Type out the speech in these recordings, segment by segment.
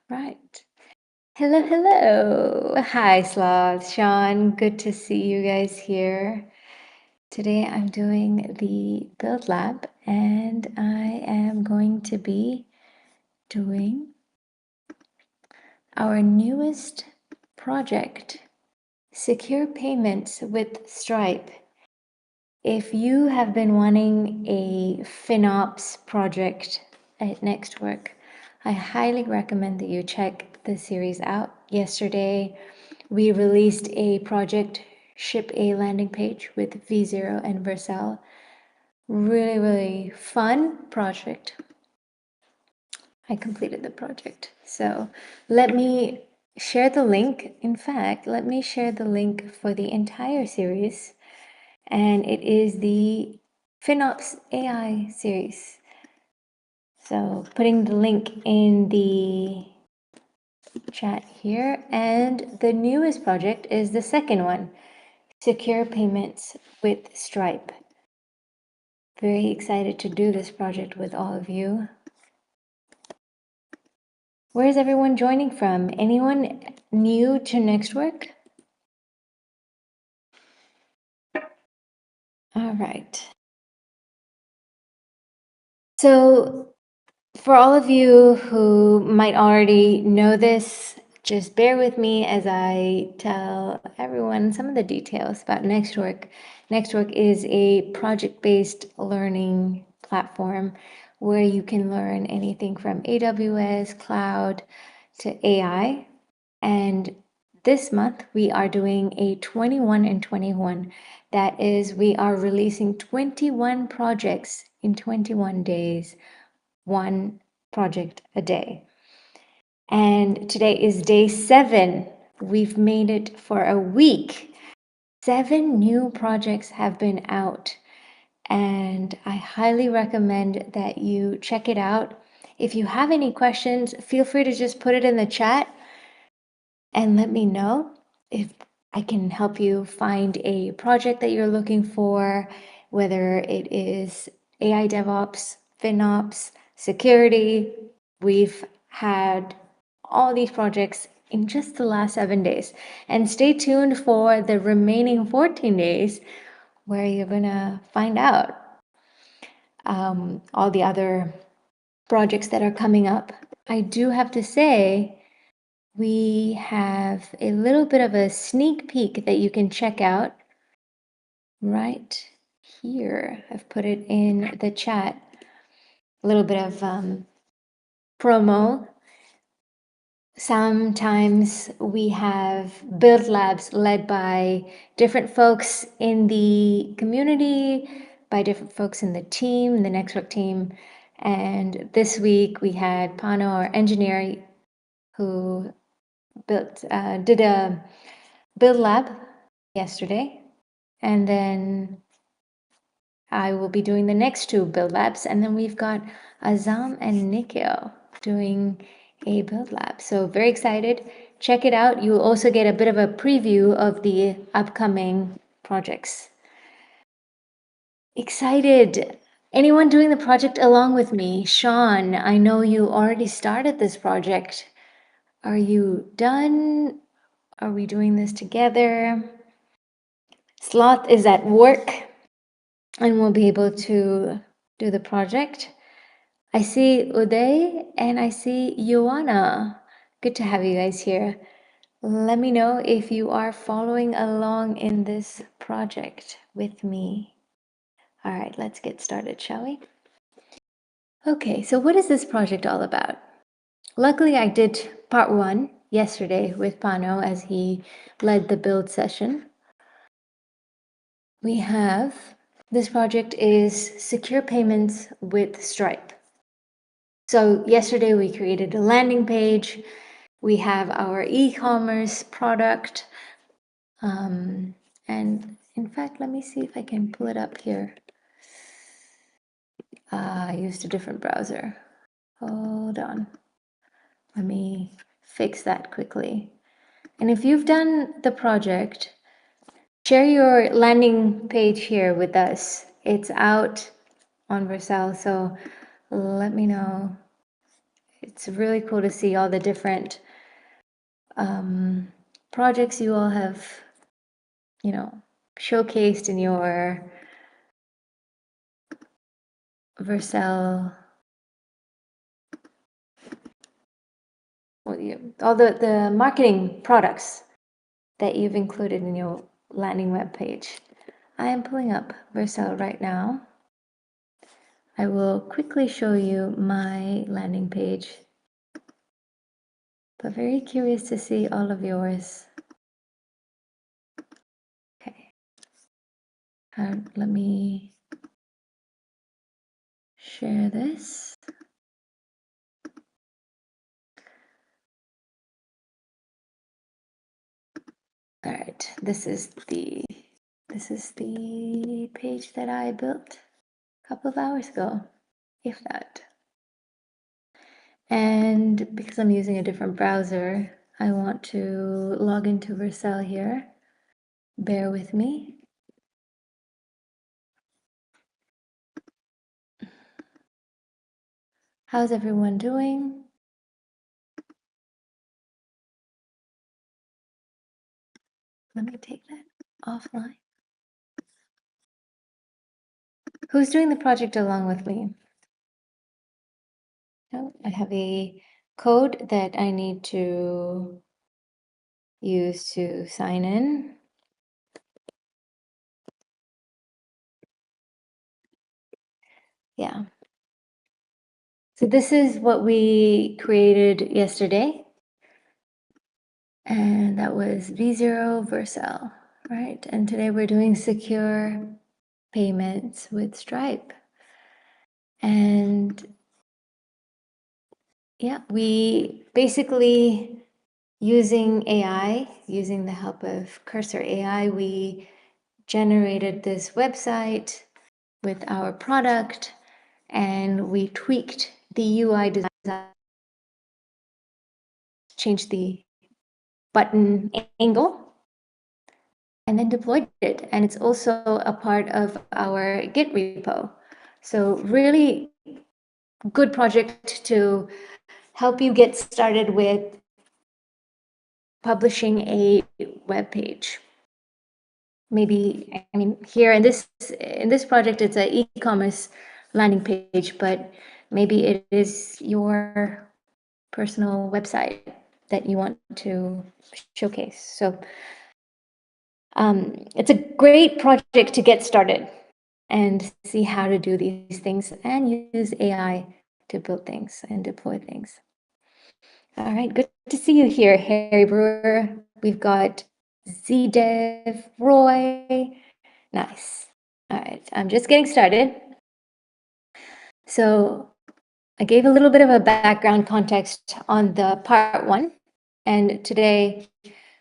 Right. Hello, hello. Hi, Sloth, Sean. Good to see you guys here. Today I'm doing the Build Lab and I am going to be doing our newest project, Secure Payments with Stripe. If you have been wanting a FinOps project at NextWork, I highly recommend that you check the series out. Yesterday, we released a project ship a landing page with V0 and Vercel. Really, really fun project. I completed the project. So let me share the link. In fact, let me share the link for the entire series. And it is the FinOps AI series. So putting the link in the chat here. And the newest project is the second one, Secure Payments with Stripe. Very excited to do this project with all of you. Where is everyone joining from? Anyone new to NextWork? All right. So for all of you who might already know this, just bear with me as I tell everyone some of the details about NextWork. NextWork is a project-based learning platform where you can learn anything from AWS, cloud, to AI. And this month we are doing a 21 and 21. That is, we are releasing 21 projects in 21 days, one project a day. And today is day 7. We've made it for a week. 7 new projects have been out, and I highly recommend that you check it out. If you have any questions, feel free to just put it in the chat and let me know if I can help you find a project that you're looking for, whether it is AI DevOps, FinOps, security. We've had all these projects in just the last 7 days. And stay tuned for the remaining 14 days where you're gonna find out all the other projects that are coming up. I do have to say, we have a little bit of a sneak peek that you can check out right here. I've put it in the chat. A little bit of promo. Sometimes we have build labs led by different folks in the community, by different folks in the team, the NextWork team. And this week we had Pano, our engineer, who did a build lab yesterday, and then I will be doing the next 2 build labs, and then we've got Azam and Nikhil doing a build lab. So very excited. Check it out. You will also get a bit of a preview of the upcoming projects. Excited. Anyone doing the project along with me? Sean, I know you already started this project. Are you done? Are we doing this together? Sloth is at work and will be able to do the project. I see Uday and I see Joanna. Good to have you guys here. Let me know if you are following along in this project with me. All right, let's get started, shall we? Okay, so what is this project all about? Luckily, I did part 1 yesterday with Pano as he led the build session. We have, this project is Secure Payments with Stripe. So yesterday we created a landing page. We have our e-commerce product. And in fact, let me see if I can pull it up here. I used a different browser. Hold on. Let me fix that quickly. And if you've done the project, share your landing page here with us. It's out on Vercel, so let me know It's really cool to see all the different projects you all have, showcased in your Vercel, all the marketing products that you've included in your landing web page. I am pulling up Vercel right now. I will quickly show you my landing page, but very curious to see all of yours. Okay, let me share this. All right, this is the page that I built a couple of hours ago, if that. And because I'm using a different browser, I want to log into Vercel here. Bear with me. How's everyone doing? Let me take that offline. Who's doing the project along with me? Oh, I have a code that I need to use to sign in. Yeah. So this is what we created yesterday. And that was V0 Vercel, right? And today we're doing secure payments with Stripe. And yeah, we basically using AI, using the help of Cursor AI, we generated this website with our product and we tweaked the UI design, changed the button angle, and then deployed it. And it's also a part of our Git repo. So really good project to help you get started with publishing a web page. Maybe, I mean, here in this project, it's an e-commerce landing page, but maybe it is your personal website that you want to showcase. So it's a great project to get started and see how to do these things and use AI to build things and deploy things. All right, good to see you here, Harry Brewer. We've got ZDev, Roy. Nice. All right, I'm just getting started. So I gave a little bit of a background context on the part one, and today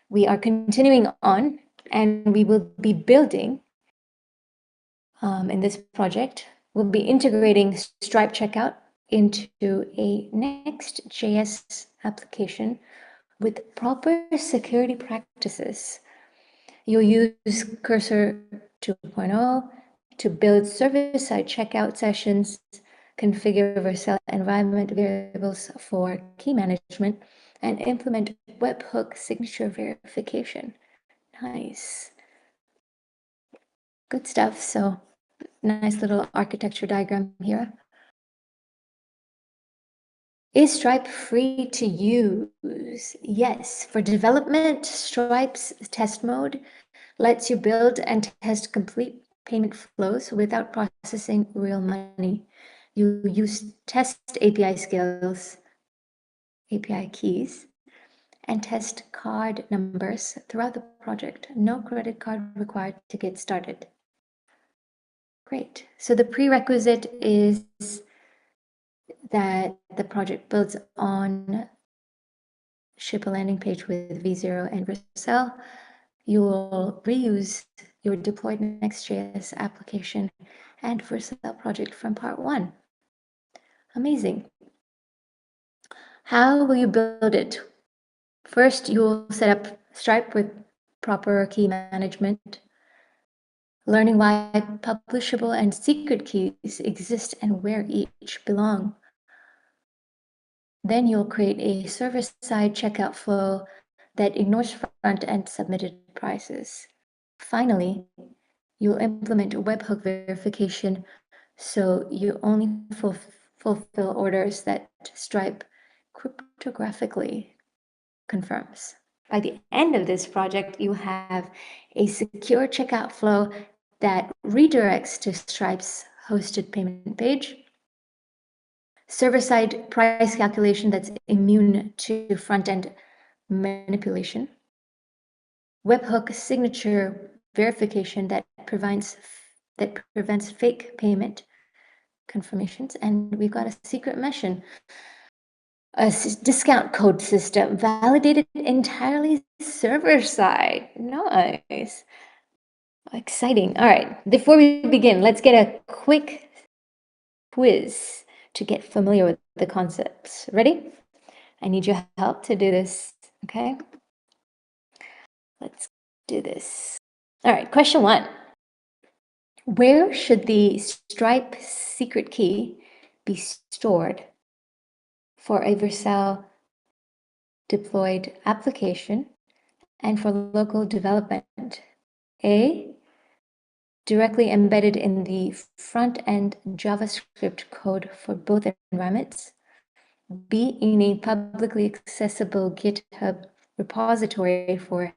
we are continuing on, and we will be building in this project. We'll be integrating Stripe Checkout into a Next.js application with proper security practices. You'll use Cursor 2.0 to build server-side checkout sessions, configure Vercel environment variables for key management, and implement webhook signature verification. Nice. Good stuff. So nice little architecture diagram here. Is Stripe free to use? Yes. For development, Stripe's test mode lets you build and test complete payment flows without processing real money. You use test API skills, API keys, and test card numbers throughout the project. No credit card required to get started. Great. So the prerequisite is that the project builds on ship a landing page with V0 and Vercel. You will reuse your deployed Next.js application and Vercel project from part one. Amazing. How will you build it? First, you will set up Stripe with proper key management, learning why publishable and secret keys exist and where each belong. Then you'll create a server-side checkout flow that ignores front-end submitted prices. Finally, you'll implement webhook verification so you only fulfill orders that Stripe cryptographically confirms. By the end of this project, you have a secure checkout flow that redirects to Stripe's hosted payment page, server-side price calculation that's immune to front-end manipulation, webhook signature verification that prevents fake payment confirmations, and we've got a secret mission, a discount code system validated entirely server-side. Nice. Exciting. All right, before we begin, let's get a quick quiz to get familiar with the concepts. Ready? I need your help to do this, okay? Let's do this. All right, question 1. Where should the Stripe secret key be stored for a Vercel deployed application and for local development? A, directly embedded in the front-end JavaScript code for both environments. B, in a publicly accessible GitHub repository for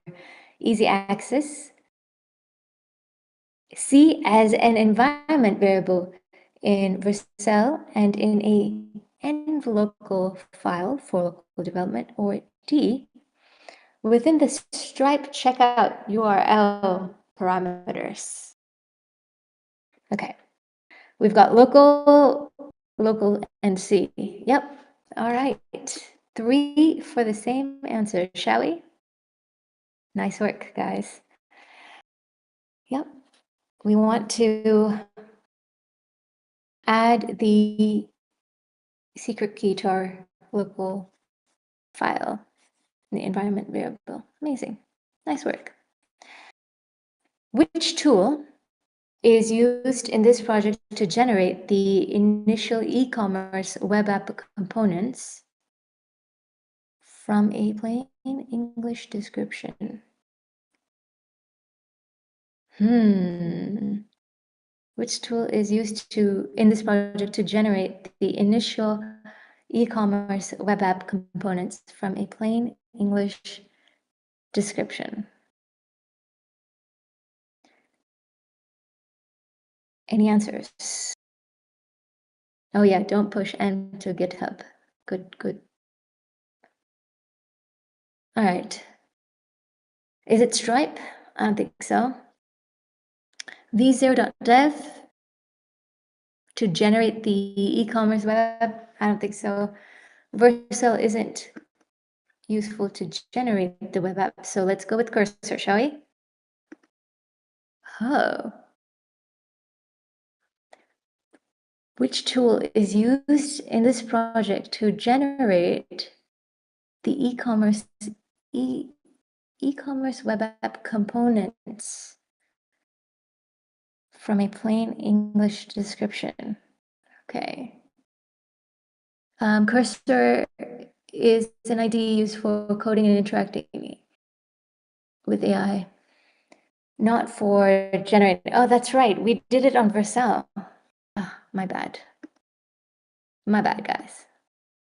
easy access. C, as an environment variable in Vercel and in a env local file for local development. Or D, within the Stripe checkout URL parameters. Okay, we've got local, and C. Yep, all right. 3 for the same answer, shall we? Nice work, guys. Yep, we want to add the secret key to our local file, the environment variable. Amazing, nice work. Which tool is used in this project to generate the initial e-commerce web app components from a plain English description? Which tool is used in this project to generate the initial e-commerce web app components from a plain English description? Any answers? Oh yeah, don't push N to GitHub. Good. All right. Is it Stripe? I don't think so. v0.dev to generate the e-commerce web? I don't think so. Vercel isn't useful to generate the web app, so let's go with Cursor, shall we? Oh. Which tool is used in this project to generate the e-commerce web app components from a plain English description? Okay. Cursor is an IDE used for coding and interacting with AI, not for generating. Oh, that's right. We did it on Vercel. Oh, my bad. My bad, guys.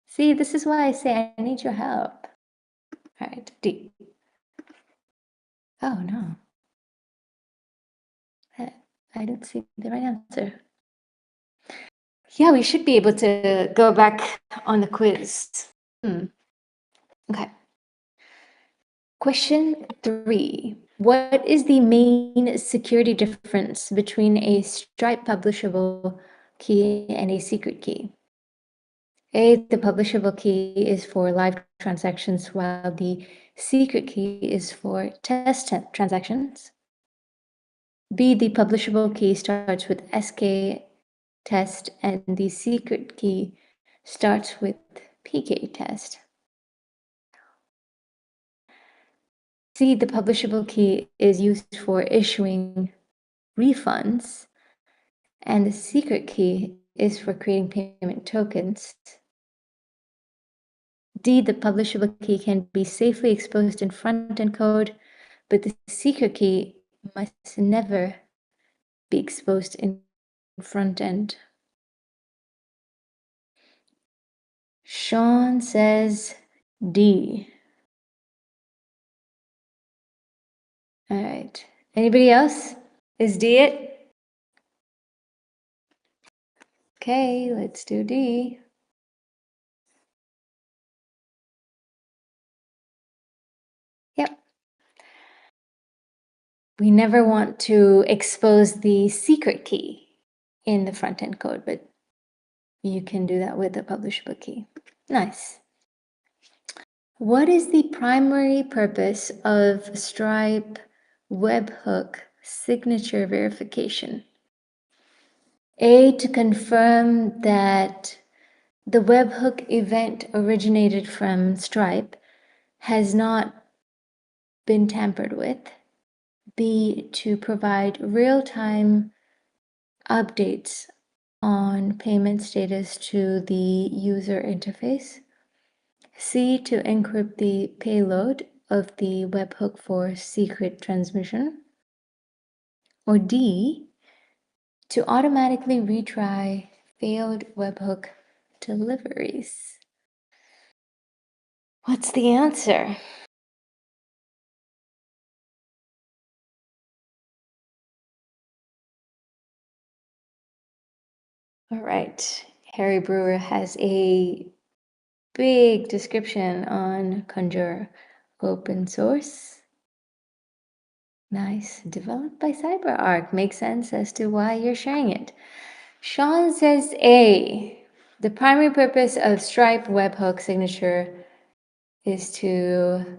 See, this is why I say I need your help. All right, D. Oh, no. I don't see the right answer. Yeah, we should be able to go back on the quiz. Okay. Question 3. What is the main security difference between a Stripe publishable key and a secret key? A, the publishable key is for live transactions, while the secret key is for test transactions. B, the publishable key starts with SK test and the secret key starts with PK test. C, the publishable key is used for issuing refunds, and the secret key is for creating payment tokens. D, the publishable key can be safely exposed in front-end code, but the secret key must never be exposed in front-end. Sean says D. All right. Anybody else? Is D it? Okay, let's do D. Yep. We never want to expose the secret key in the front-end code, but you can do that with the publishable key. Nice. What is the primary purpose of Stripe webhook signature verification? A, to confirm that the webhook event originated from Stripe has not been tampered with. B, to provide real-time updates on payment status to the user interface. C, to encrypt the payload of the webhook for secret transmission. Or D, to automatically retry failed webhook deliveries. What's the answer? All right. Harry Brewer has a big description on Conjure open source. Nice. Developed by CyberArk. Makes sense as to why you're sharing it. Sean says A. The primary purpose of Stripe webhook signature is to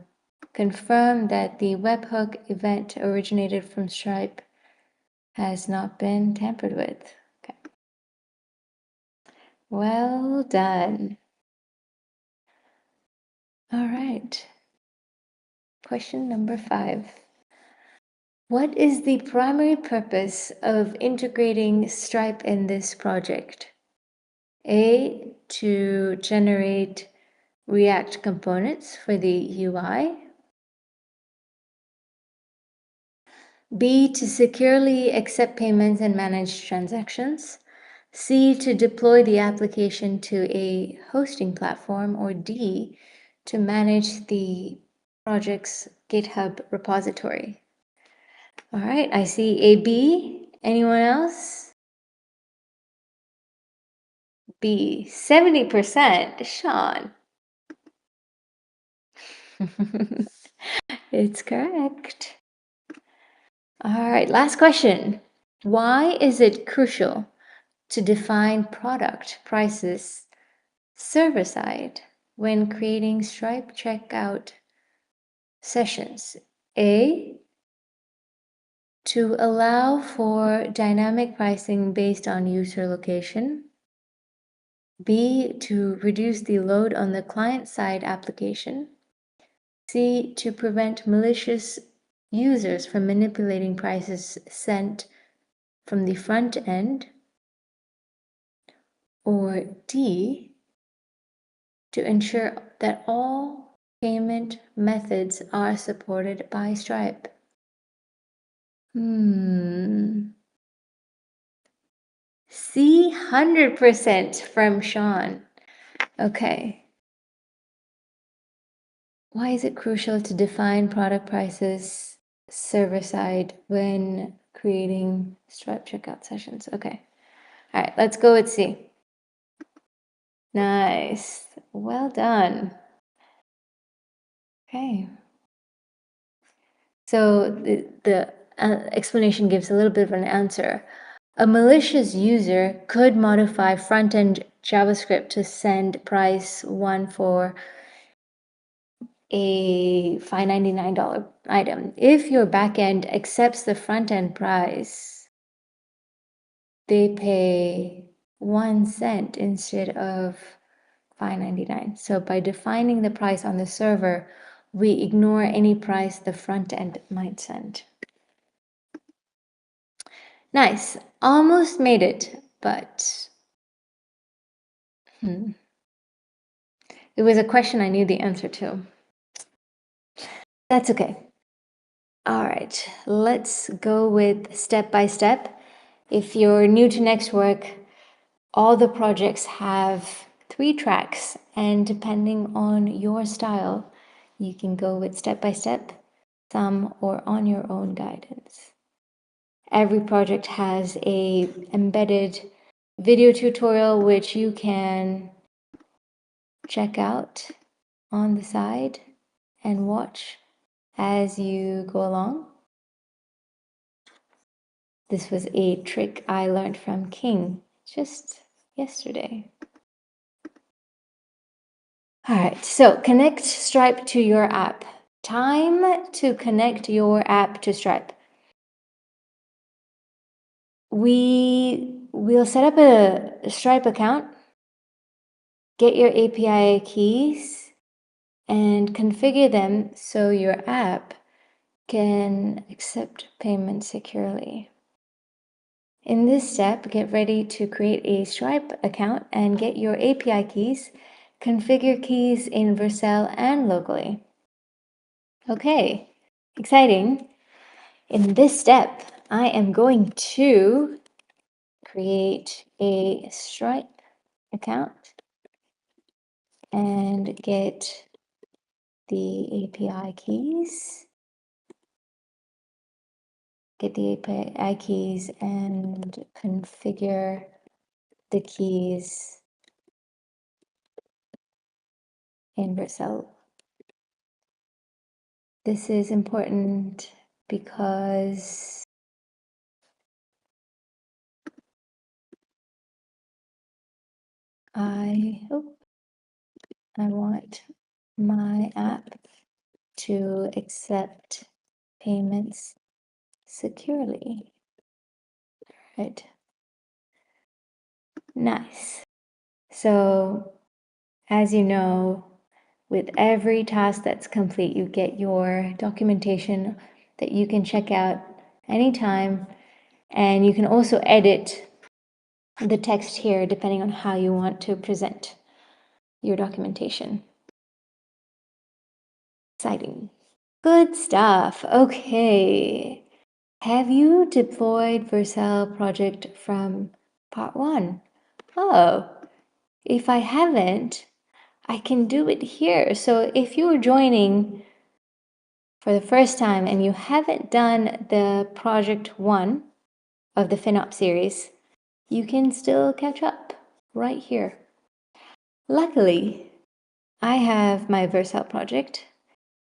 confirm that the webhook event originated from Stripe has not been tampered with. Okay. Well done. All right. Question number 5. What is the primary purpose of integrating Stripe in this project? A, to generate React components for the UI. B, to securely accept payments and manage transactions. C, to deploy the application to a hosting platform. Or D, to manage the project's GitHub repository. All right, I see A, B. Anyone else? B, 70%. Sean. It's correct. All right, last question. Why is it crucial to define product prices server-side when creating Stripe checkout sessions? A, to allow for dynamic pricing based on user location. B, to reduce the load on the client-side application. C, to prevent malicious users from manipulating prices sent from the front end. Or D, to ensure that all payment methods are supported by Stripe. C, 100% from Sean. Okay. Why is it crucial to define product prices server-side when creating Stripe checkout sessions? Okay. All right, let's go with C. Nice. Well done. Okay. So the explanation gives a little bit of an answer. A malicious user could modify front-end JavaScript to send price 1 for a $599 item. If your backend accepts the front-end price, they pay 1 cent instead of $5.99. So by defining the price on the server, we ignore any price the front end might send. Nice. Almost made it, but It was a question I knew the answer to. That's okay. All right, let's go with step by step. If you're new to NextWork, all the projects have 3 tracks, and depending on your style, you can go with step by step, some, or on your own guidance. Every project has a embedded video tutorial which you can check out on the side and watch as you go along. This was a trick I learned from King just yesterday. All right, so connect Stripe to your app. Time to connect your app to Stripe. We'll set up a Stripe account, get your API keys, and configure them so your app can accept payment securely. In this step, get ready to create a Stripe account and get your API keys, configure keys in Vercel and locally. Okay, exciting. In this step, I am going to create a Stripe account and get the API keys. Get the API keys and configure the keys in Vercel. This is important because I want my app to accept payments securely. Right. Nice. So, as you know, with every task that's complete, you get your documentation that you can check out anytime, and you can also edit the text here depending on how you want to present your documentation. Exciting. Good stuff. Okay. Have you deployed Vercel project from part 1? Oh, if I haven't, I can do it here. So if you're joining for the first time and you haven't done the project 1 of the FinOps series, you can still catch up right here. Luckily, I have my Vercel project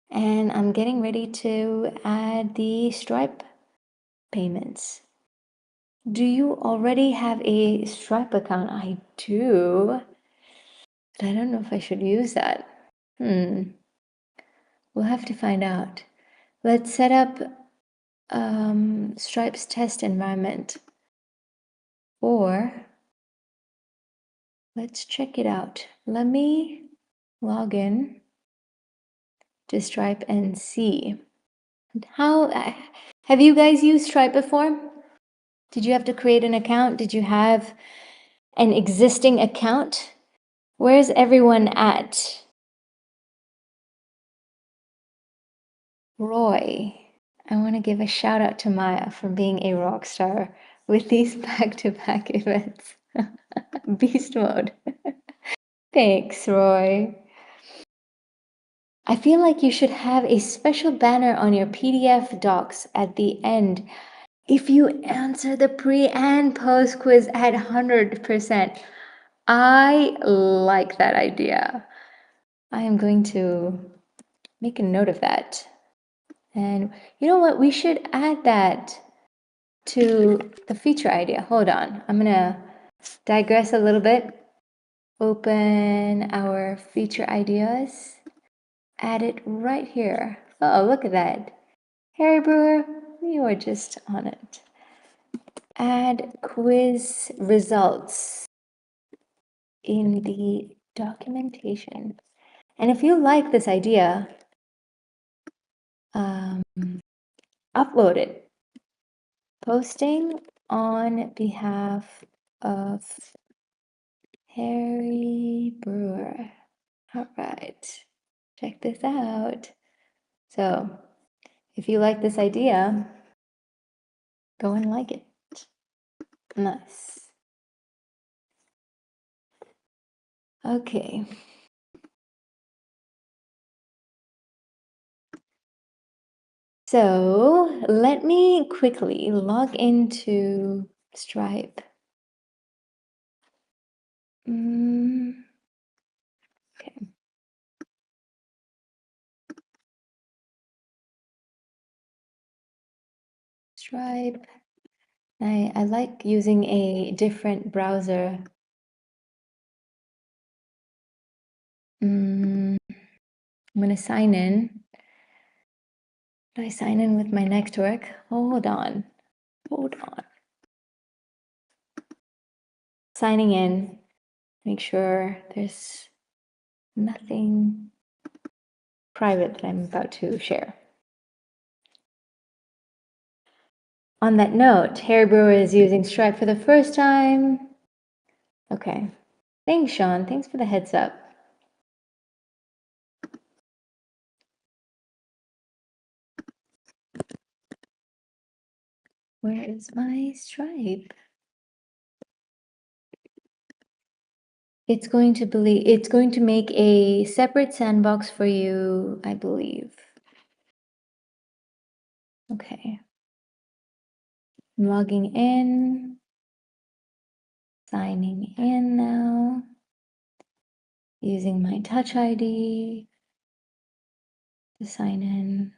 and I'm getting ready to add the Stripe payments. Do you already have a Stripe account? I do, but I don't know if I should use that. We'll have to find out. Let's set up Stripe's test environment, or let's check it out. Let me log in to Stripe and see. How have you guys used Stripe before? Did you have to create an account? Did you have an existing account? Where's everyone at? Roy, I want to give a shout out to Maya for being a rock star with these back-to-back events. Beast mode. Thanks, Roy. I feel like you should have a special banner on your PDF docs at the end if you answer the pre and post quiz at 100%. I like that idea. I am going to make a note of that. And you know what? We should add that to the feature idea. Hold on. I'm going to digress a little bit. Open our feature ideas. Add it right here. Oh, look at that. Harry Brewer, you are just on it. Add quiz results in the documentation. And if you like this idea, upload it. Posting on behalf of Harry Brewer. All right, check this out. So if you like this idea, go and like it. Nice. Okay. So let me quickly log into Stripe. Okay. Stripe. I like using a different browser. I'm gonna sign in. Did I sign in with my NextWork? Hold on. Hold on. Signing in. Make sure there's nothing private that I'm about to share. On that note, Harry Brewer is using Stripe for the first time. Okay. Thanks, Sean. Thanks for the heads up. Where is my Stripe? It's going to make a separate sandbox for you, I believe. Okay. I'm logging in. Signing in now. Using my Touch ID to sign in.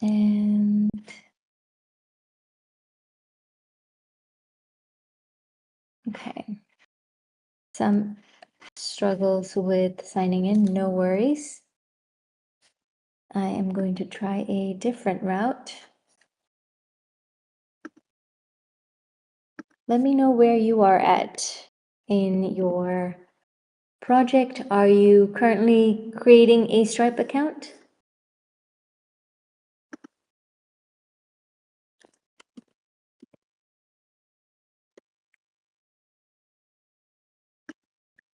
And okay. Some struggles with signing in, no worries. I am going to try a different route. Let me know where you are at in your project. Are you currently creating a Stripe account?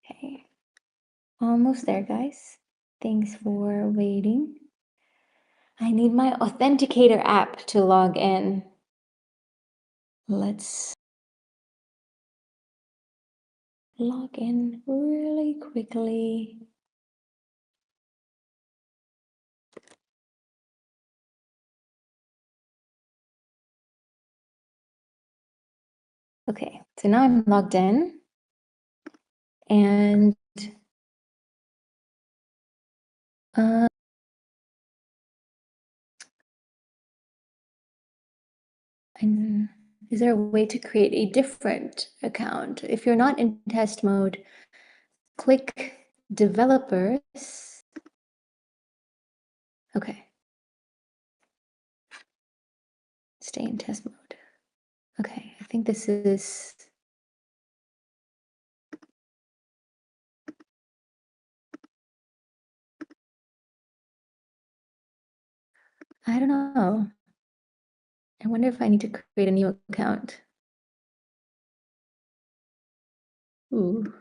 Okay, almost there, guys. Thanks for waiting. I need my authenticator app to log in. Let's log in really quickly. Okay, so now I'm logged in and is there a way to create a different account? If you're not in test mode, click developers. Okay. Stay in test mode. Okay, I think this is. I don't know. I wonder if I need to create a new account. Ooh.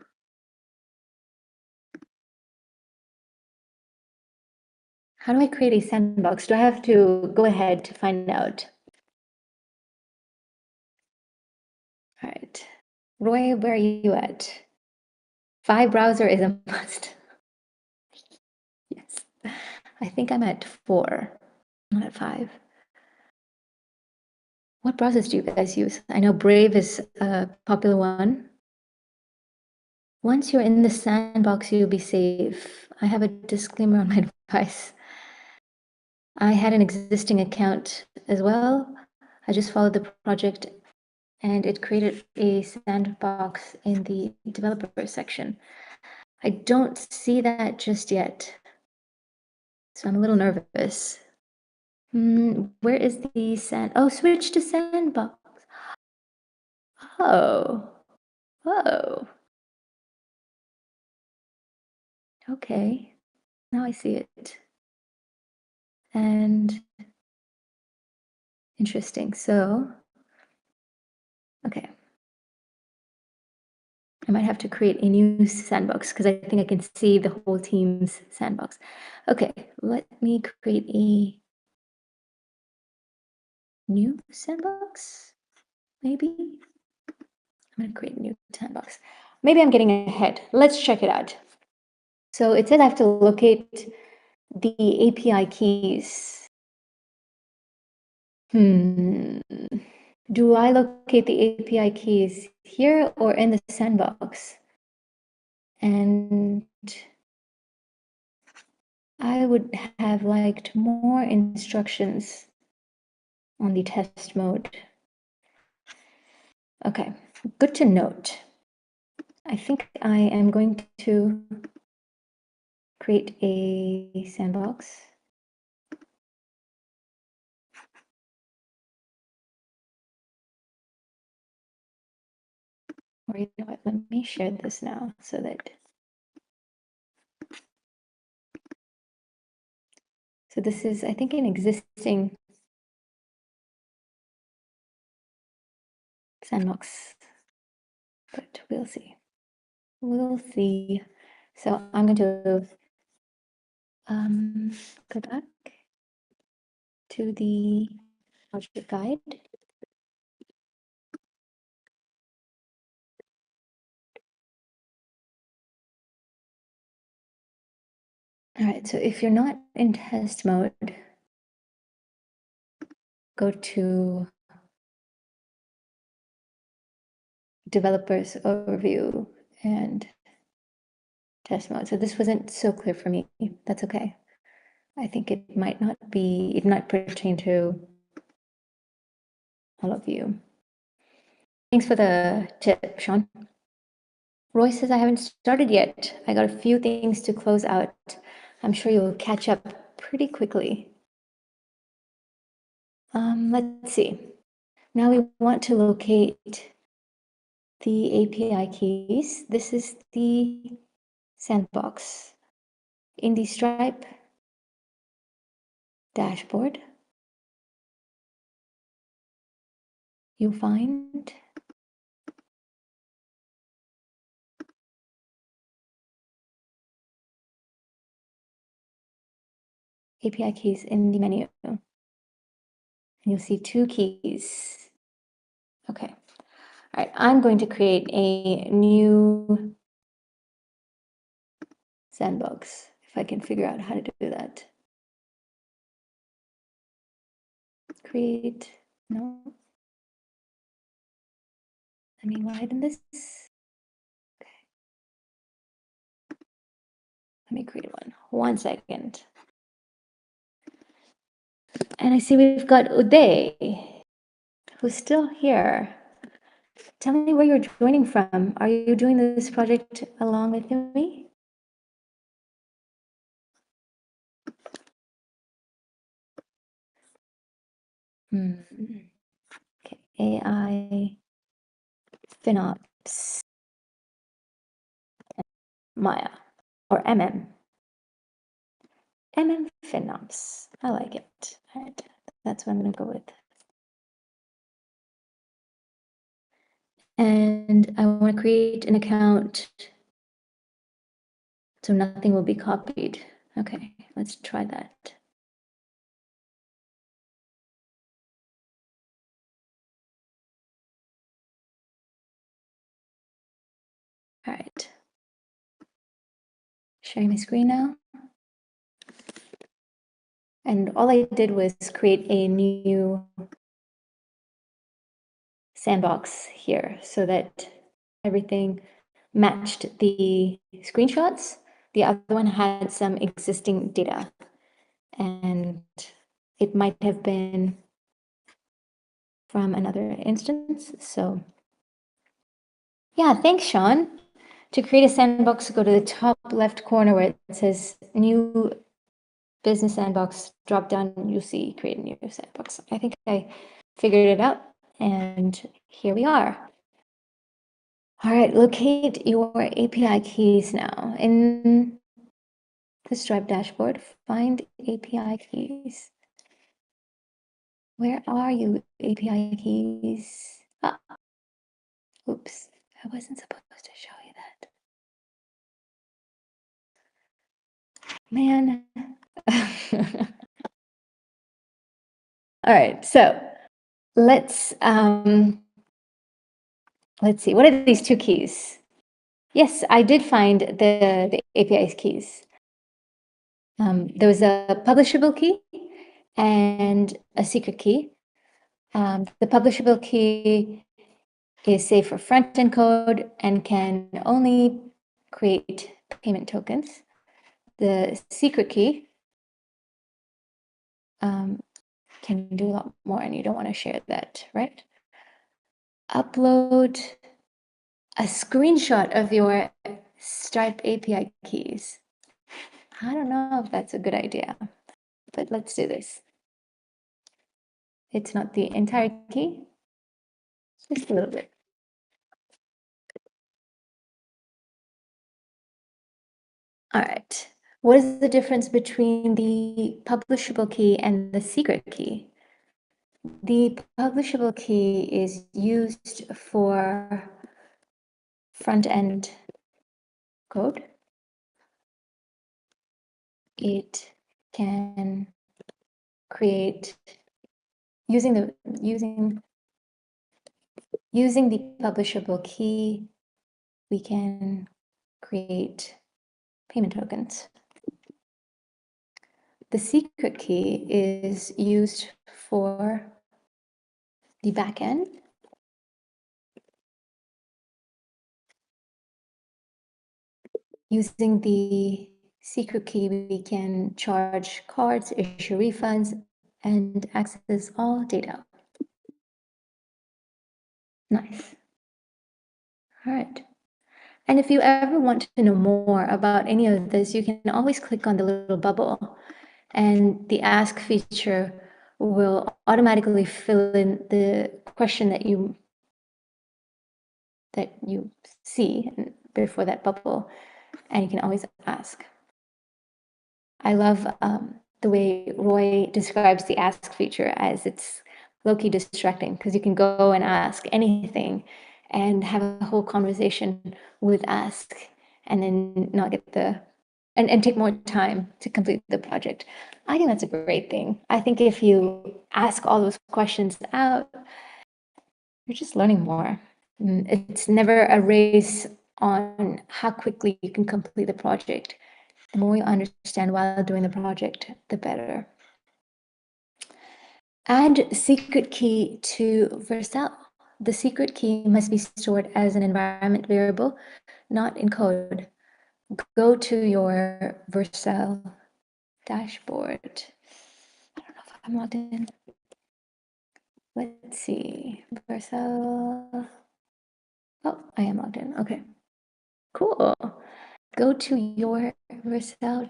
How do I create a sandbox? Do I have to go ahead to find out? All right. Roy, where are you at? 5 browser is a must. Yes. I think I'm at 4, not at 5. What browsers do you guys use? I know Brave is a popular one. Once you're in the sandbox, you'll be safe. I have a disclaimer on my device. I had an existing account as well. I just followed the project and it created a sandbox in the developer section. I don't see that just yet, so I'm a little nervous. Where is the sand? Oh, switch to sandbox. Oh, oh, okay. Now I see it. And interesting. So, okay. I might have to create a new sandbox because I think I can see the whole team's sandbox. Okay, let me create a new sandbox, maybe. I'm going to create a new sandbox. Maybe I'm getting ahead. Let's check it out. So it says I have to locate the API keys. Do I locate the API keys here or in the sandbox? And I would have liked more instructions on the test mode. Okay, good to note. I think I am going to create a sandbox. Or you know what, let me share this now so that. So this is, I think, an existing sandbox, but we'll see. We'll see. So I'm going to go back to the project guide. All right, so if you're not in test mode, go to developers overview and test mode. So this wasn't so clear for me. That's okay. I think it might not pertain to all of you. Thanks for the tip, Sean. Roy says I haven't started yet. I got a few things to close out. I'm sure you'll catch up pretty quickly. Let's see. Now we want to locate the API keys. This is the sandbox. In the Stripe dashboard, you'll find API keys in the menu. And you'll see 2 keys. Okay. All right, I'm going to create a new sandbox, if I can figure out how to do that. Create, no. Let me widen this. Okay. Let me create one. 1 second. And I see we've got Uday, who's still here. Tell me where you're joining from. Are you doing this project along with me? Okay, AI FinOps Maya or MM. MM FinOps. I like it. All right, that's what I'm going to go with. And I want to create an account so nothing will be copied. Okay, let's try that. All right. Sharing my screen now. And all I did was create a new sandbox here so that everything matched the screenshots. The other one had some existing data, and it might have been from another instance. So yeah, thanks, Sean. To create a sandbox, go to the top left corner where it says new business sandbox, drop down, you'll see create a new sandbox. I think I figured it out, and here we are. All right, locate your API keys now. In the Stripe dashboard, find API keys. Where are you, API keys? Ah, oops, I wasn't supposed to show Man. All right, so let's let's see. What are these two keys? Yes, I did find the API's keys. There was a publishable key and a secret key. The publishable key is safe for front-end code and can only create payment tokens. The secret key can do a lot more, and you don't want to share that, right? Upload a screenshot of your Stripe API keys. I don't know if that's a good idea, but let's do this. It's not the entire key, just a little bit. All right. What is the difference between the publishable key and the secret key? The publishable key is used for front-end code. It can create using the publishable key, we can create payment tokens. The secret key is used for the backend. Using the secret key, we can charge cards, issue refunds, and access all data. Nice. All right. And if you ever want to know more about any of this, you can always click on the little bubble, and the ask feature will automatically fill in the question that you see before that bubble, and you can always ask. I love the way Roy describes the ask feature as it's low-key distracting because you can go and ask anything and have a whole conversation with ask and then not get and take more time to complete the project. I think that's a great thing. I think if you ask all those questions out, you're just learning more. It's never a race on how quickly you can complete the project. The more you understand while doing the project, the better. Add secret key to Vercel. The secret key must be stored as an environment variable, not in code. Go to your Vercel dashboard. I don't know if I'm logged in. Let's see. Vercel. Oh, I am logged in. Okay. Cool. Go to your Vercel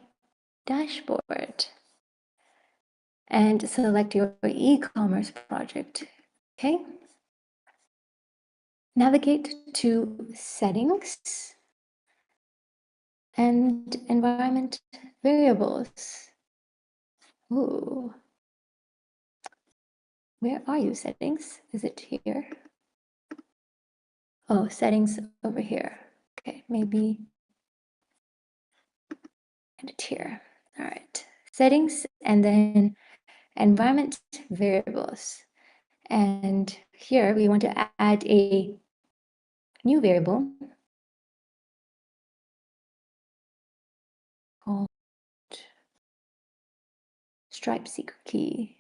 dashboard and select your e-commerce project. Okay. Navigate to settings and environment variables. Ooh. Where are you, settings? Is it here? Oh, settings over here. Okay, maybe and it here. All right. Settings and then environment variables. And here we want to add a new variable called Stripe secret key.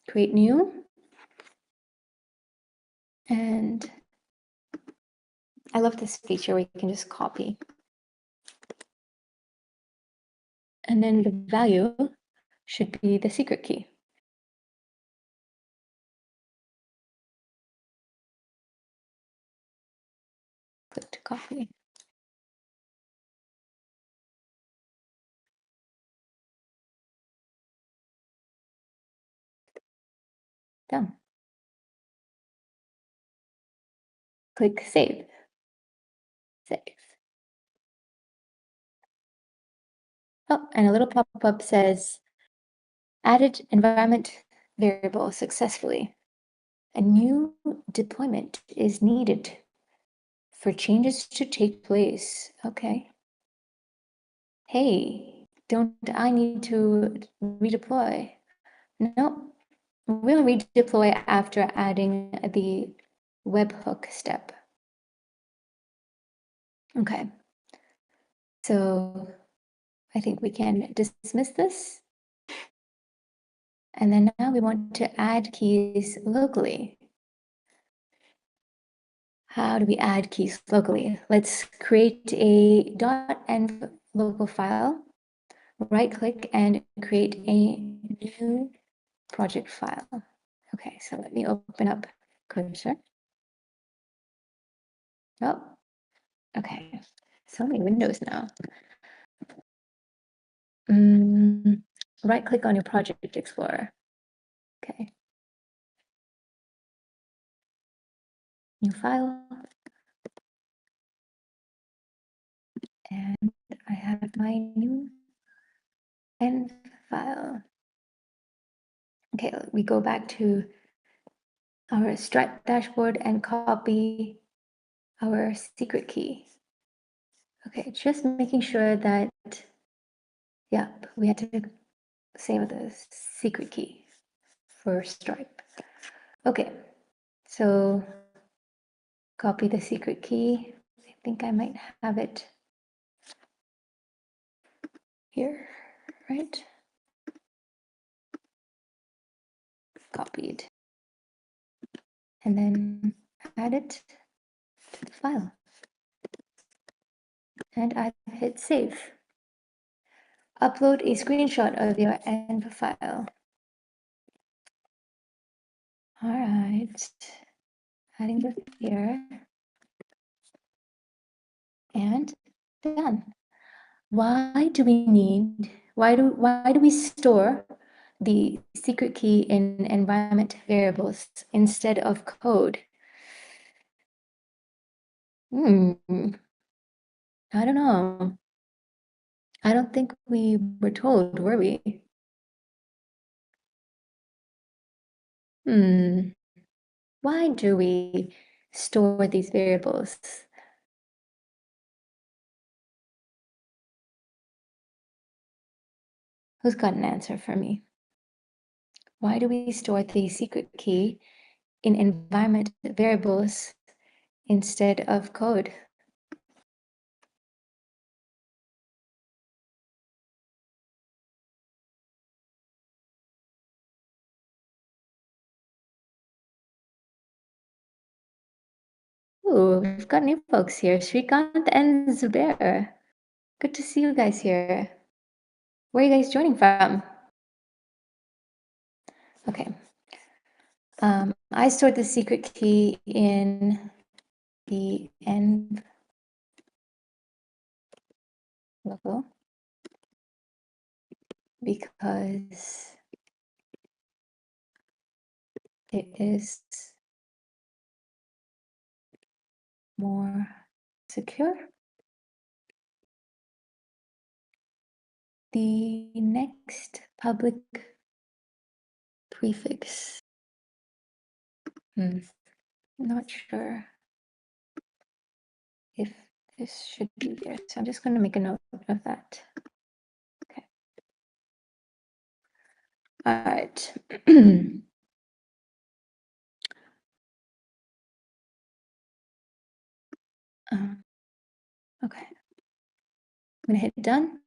Create new. And I love this feature where you can just copy. And then the value should be the secret key. Click to copy. Done. Click save. Save. Oh, and a little pop-up says, added environment variable successfully. A new deployment is needed for changes to take place. Okay. Hey, don't I need to redeploy? No, we'll redeploy after adding the webhook step. Okay, so I think we can dismiss this. And then now we want to add keys locally. How do we add keys locally? Let's create a .env local file, right-click and create a new project file. Okay, so let me open up Cursor. Oh, okay. So many windows now. Right-click on your Project Explorer. Okay. New file. And I have my new env file. Okay, we go back to our Stripe dashboard and copy our secret key. Okay, just making sure that, yep, we had to save the secret key for Stripe. Okay, so copy the secret key. I think I might have it here, right? Copied. And then add it to the file. And I've hit save. Upload a screenshot of your env file. All right, adding this here. And done. Why do we store the secret key in environment variables instead of code? I don't know. I don't think we were told, were we? Why do we store these variables? Who's got an answer for me? Why do we store the secret key in environment variables instead of code? Ooh, we've got new folks here. Shrikant and Zubair. Good to see you guys here. Where are you guys joining from? Okay. I stored the secret key in the env local because it is more secure. The next public prefix. Not sure if this should be there. So I'm just going to make a note of that. Okay. All right. Okay. I'm going to hit done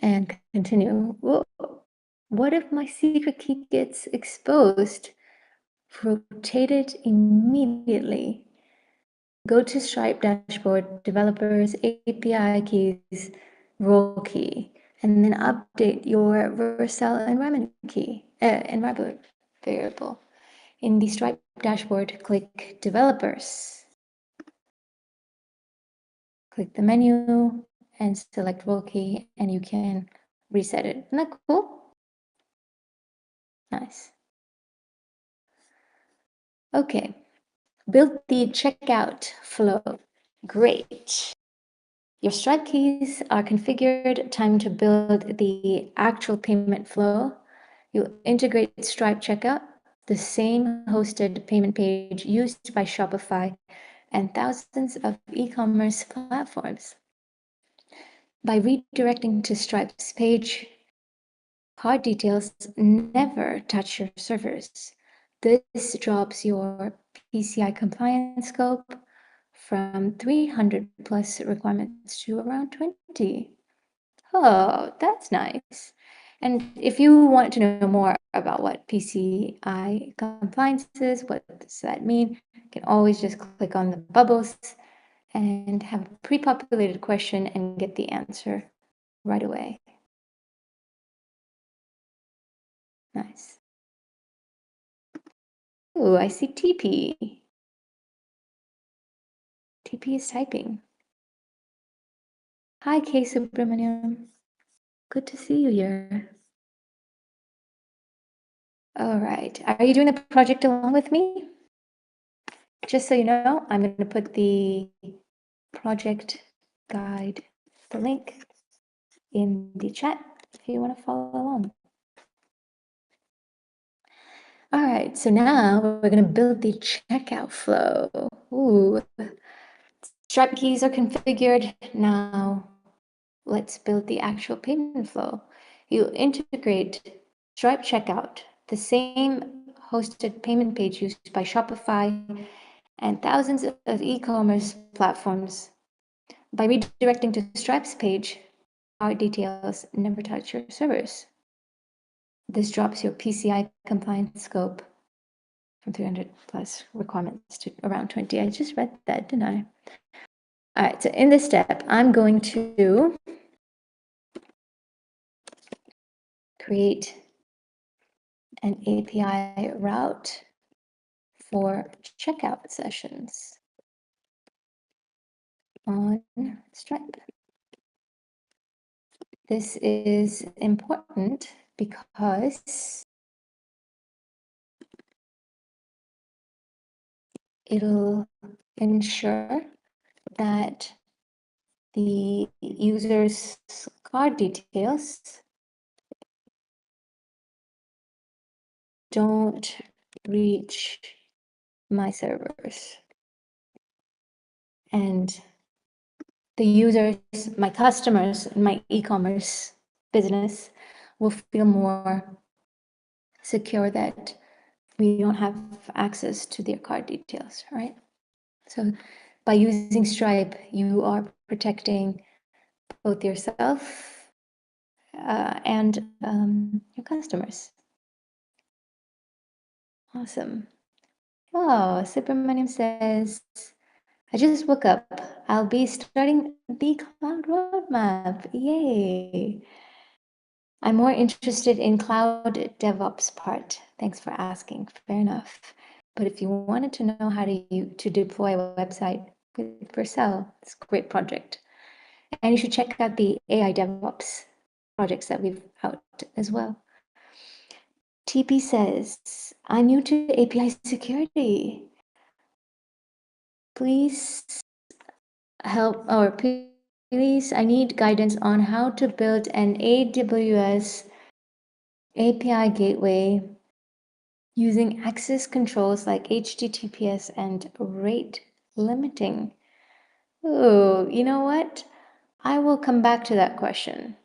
and continue. Whoa. What if my secret key gets exposed? Rotate it immediately. Go to Stripe dashboard, developers, API keys, role key, and then update your Vercel environment key, environment variable. In the Stripe dashboard, click developers. Click the menu and select role key, and you can reset it. Isn't that cool? Nice. Okay, build the checkout flow. Great. Your Stripe keys are configured. Time to build the actual payment flow. You integrate Stripe checkout, the same hosted payment page used by Shopify and thousands of e-commerce platforms. By redirecting to Stripe's page, card details never touch your servers. This drops your PCI compliance scope from 300 plus requirements to around 20. Oh, that's nice. And if you want to know more about what PCI compliance is, what does that mean, you can always just click on the bubbles and have a pre-populated question and get the answer right away. Nice. Ooh, I see TP. TP is typing. Hi, K. Subramaniam. Good to see you here. All right. Are you doing the project along with me? Just so you know, I'm going to put the project guide, the link in the chat if you want to follow along. All right, so now we're going to build the checkout flow. Ooh, Stripe keys are configured. Now let's build the actual payment flow. You integrate Stripe checkout, the same hosted payment page used by Shopify and thousands of e-commerce platforms. By redirecting to Stripe's page, our details never touch your servers. This drops your PCI compliance scope from 300 plus requirements to around 20. I just read that, didn't I? All right, so in this step, I'm going to create an API route for checkout sessions on Stripe. This is important because it'll ensure that the user's card details don't reach my servers. And the users, my customers, my e-commerce business will feel more secure that we don't have access to their card details, right? So by using Stripe, you are protecting both yourself and your customers. Awesome. Oh, Subramaniam says, I just woke up. I'll be starting the cloud roadmap. Yay. I'm more interested in cloud DevOps part. Thanks for asking. Fair enough. But if you wanted to know how to deploy a website with Vercel, it's a great project. And you should check out the AI DevOps projects that we've out as well. TP says, I'm new to API security. Please help, or please, I need guidance on how to build an AWS API gateway using access controls like HTTPS and rate limiting. Oh, you know what? I will come back to that question.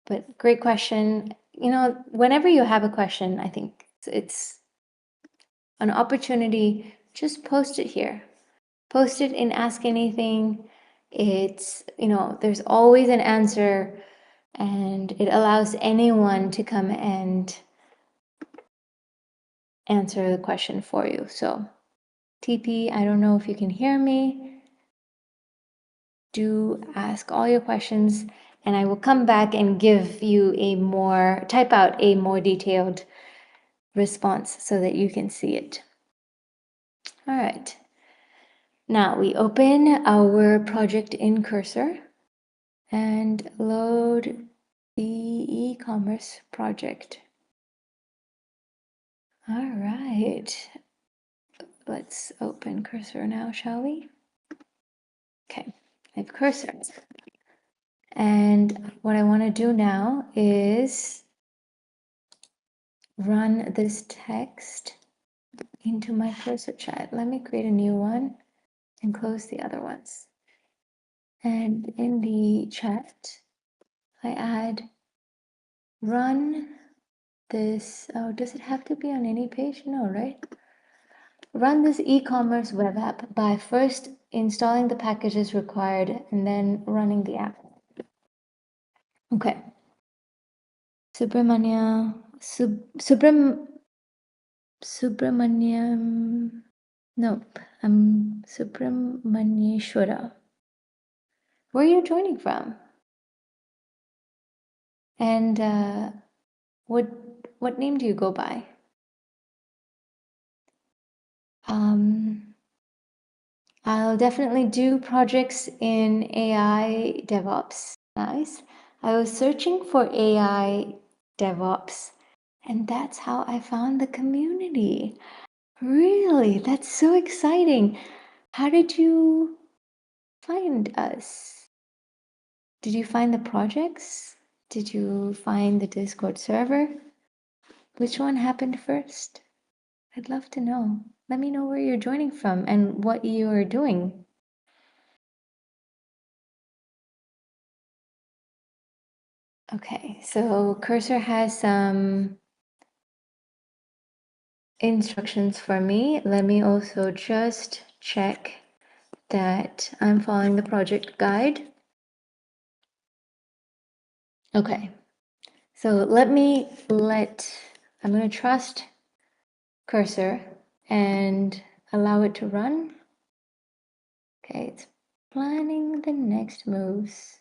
But great question. You know, whenever you have a question, I think it's an opportunity, just post it here. Post it in Ask Anything. It's, you know, there's always an answer, and it allows anyone to come and answer the question for you. So TP, I don't know if you can hear me. Do ask all your questions, and I will come back and give you type out a more detailed response so that you can see it. All right. Now we open our project in Cursor and load the e-commerce project. All right. Let's open Cursor now, shall we? Okay, I have Cursor. And what I want to do now is run this text into my Cursor chat. Let me create a new one and close the other ones. And in the chat, I add run this. Oh, does it have to be on any page? No, right? Run this e-commerce web app by first installing the packages required and then running the app. Okay. Subramaniam. Nope. I'm Subramanyeshwara. Where are you joining from? And what name do you go by? I'll definitely do projects in AI DevOps. Nice. I was searching for AI DevOps, and that's how I found the community. Really? That's so exciting. How did you find us? Did you find the projects? Did you find the Discord server? Which one happened first? I'd love to know. Let me know where you're joining from and what you are doing. Okay, so Cursor has some instructions for me. Let me also just check that I'm following the project guide. Okay, so I'm going to trust Cursor and allow it to run. Okay, it's planning the next moves.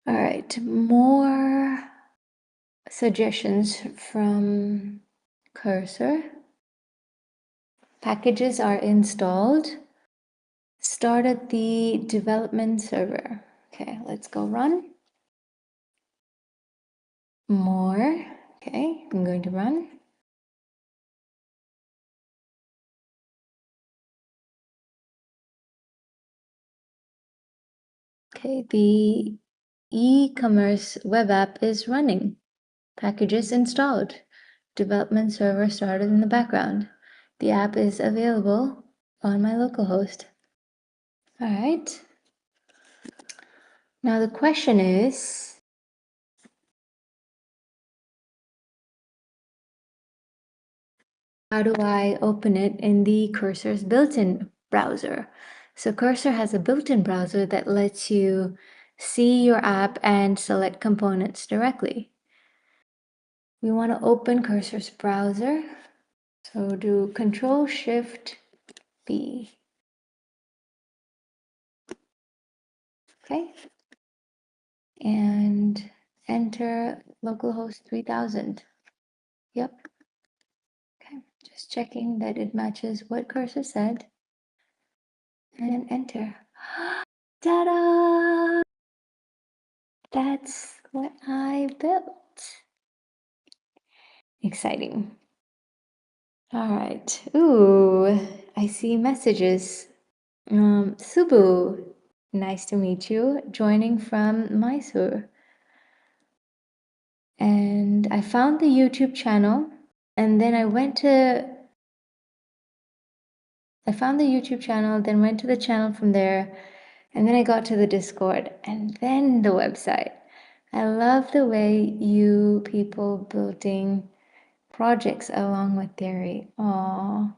All right, more suggestions from Cursor. Packages are installed. Started the development server. Okay, let's go run. More. Okay, I'm going to run. Okay, the e-commerce web app is running. Packages installed. Development server started in the background. The app is available on my localhost. All right. Now the question is, how do I open it in the Cursor's built-in browser? So Cursor has a built-in browser that lets you see your app and select components directly. We want to open Cursor's browser. So do Control-Shift-B. Okay. And enter localhost 3000. Yep. Okay. Just checking that it matches what Cursor said. And enter. Ta-da! That's what I built. Exciting. All right. Ooh, I see messages. Subu, nice to meet you. Joining from Mysore. And I found the YouTube channel, and then I found the YouTube channel, then went to the channel from there, and then I got to the Discord, and then the website. I love the way you people building projects along with theory. Oh,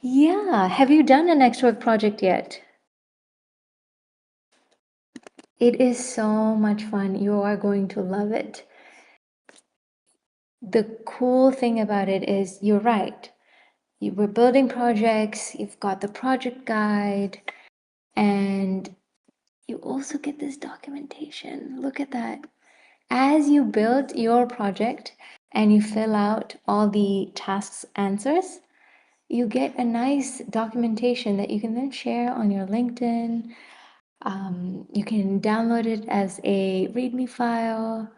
yeah. Have you done a NextWork project yet? It is so much fun. You are going to love it. The cool thing about it is you're right. You were building projects, you've got the project guide, and you also get this documentation. Look at that. As you build your project and you fill out all the tasks answers, you get a nice documentation that you can then share on your LinkedIn. You can download it as a README file.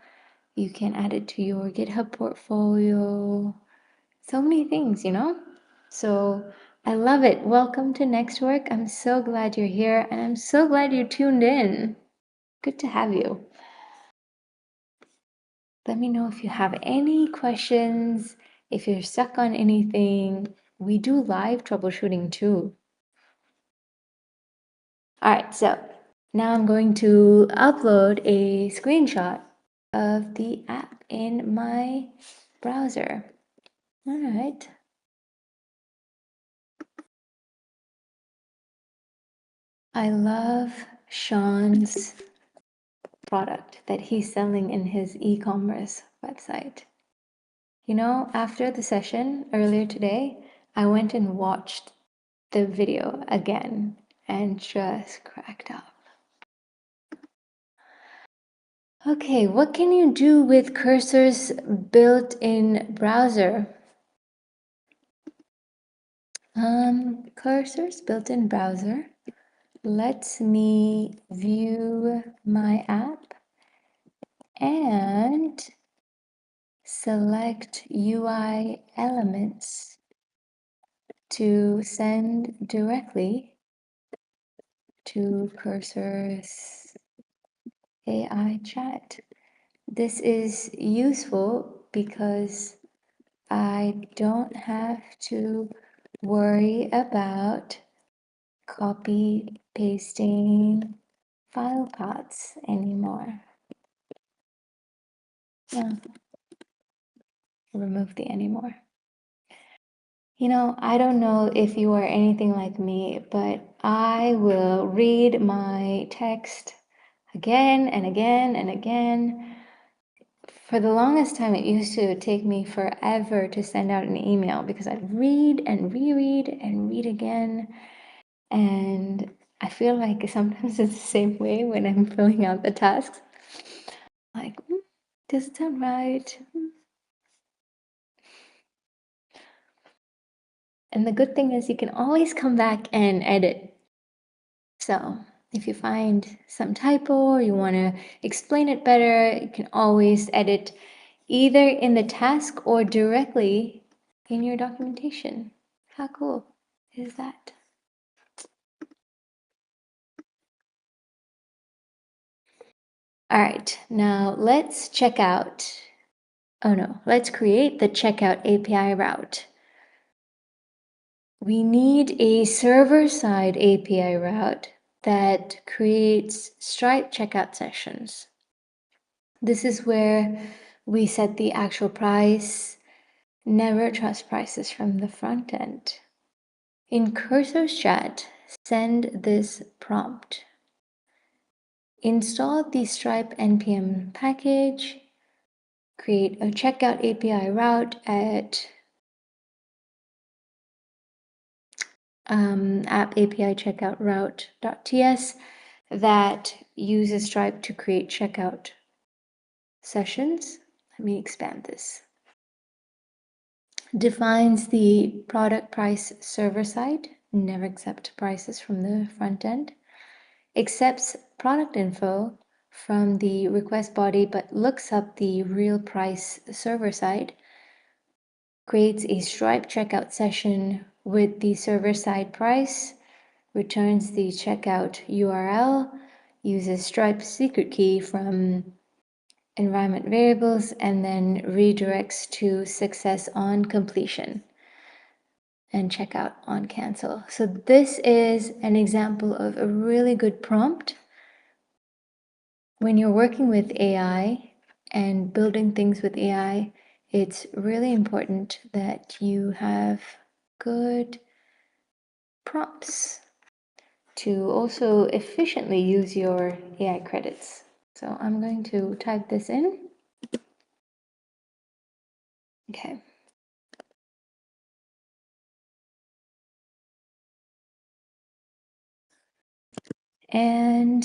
You can add it to your GitHub portfolio. So many things, you know? So I love it. Welcome to NextWork. I'm so glad you're here and I'm so glad you tuned in. Good to have you. Let me know if you have any questions, if you're stuck on anything. We do live troubleshooting too. All right, so now I'm going to upload a screenshot of the app in my browser. All right. I love Sean's product that he's selling in his e-commerce website. You know, after the session earlier today, I went and watched the video again and just cracked up. Okay, what can you do with Cursor's built-in browser? Cursor's built-in browser lets me view my app and select UI elements to send directly to Cursor's AI chat. This is useful because I don't have to worry about copy pasting file paths anymore. Yeah, remove the anymore. You know, I don't know if you are anything like me, but I will read my text again and again and again. For the longest time, it used to take me forever to send out an email because I'd read and reread and read again. And I feel like sometimes it's the same way when I'm filling out the tasks. Like, does it sound right? And the good thing is you can always come back and edit. So if you find some typo or you want to explain it better, you can always edit either in the task or directly in your documentation. How cool is that? All right, now let's check out. Oh no, let's create the checkout API route. We need a server-side API route that creates Stripe checkout sessions. This is where we set the actual price. Never trust prices from the front end. In Cursor's chat, send this prompt. Install the Stripe NPM package, create a checkout API route at app API checkout route.ts that uses Stripe to create checkout sessions. Let me expand this. Defines the product price server side, never accept prices from the front end. Accepts product info from the request body but looks up the real price server side. Creates a Stripe checkout session with the server side price, returns the checkout URL, uses Stripe's secret key from environment variables, and then redirects to success on completion and checkout on cancel. So this is an example of a really good prompt. When you're working with AI and building things with AI, it's really important that you have good prompts to also efficiently use your AI credits. So I'm going to type this in. Okay. And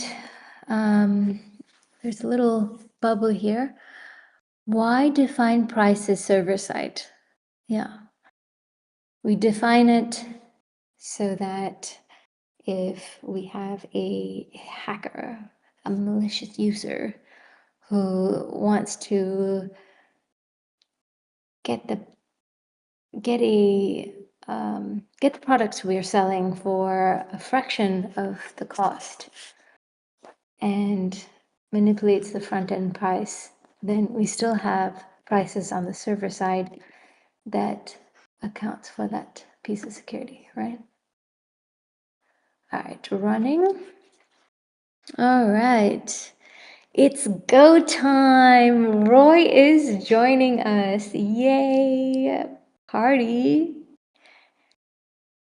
there's a little bubble here. Why define prices server side? Yeah. We define it so that if we have a hacker, a malicious user who wants to get the products we're selling for a fraction of the cost and manipulates the front end price then we still have prices on the server side that accounts for that piece of security, right? All right, running. All right. It's go time. Roy is joining us. Yay. Party.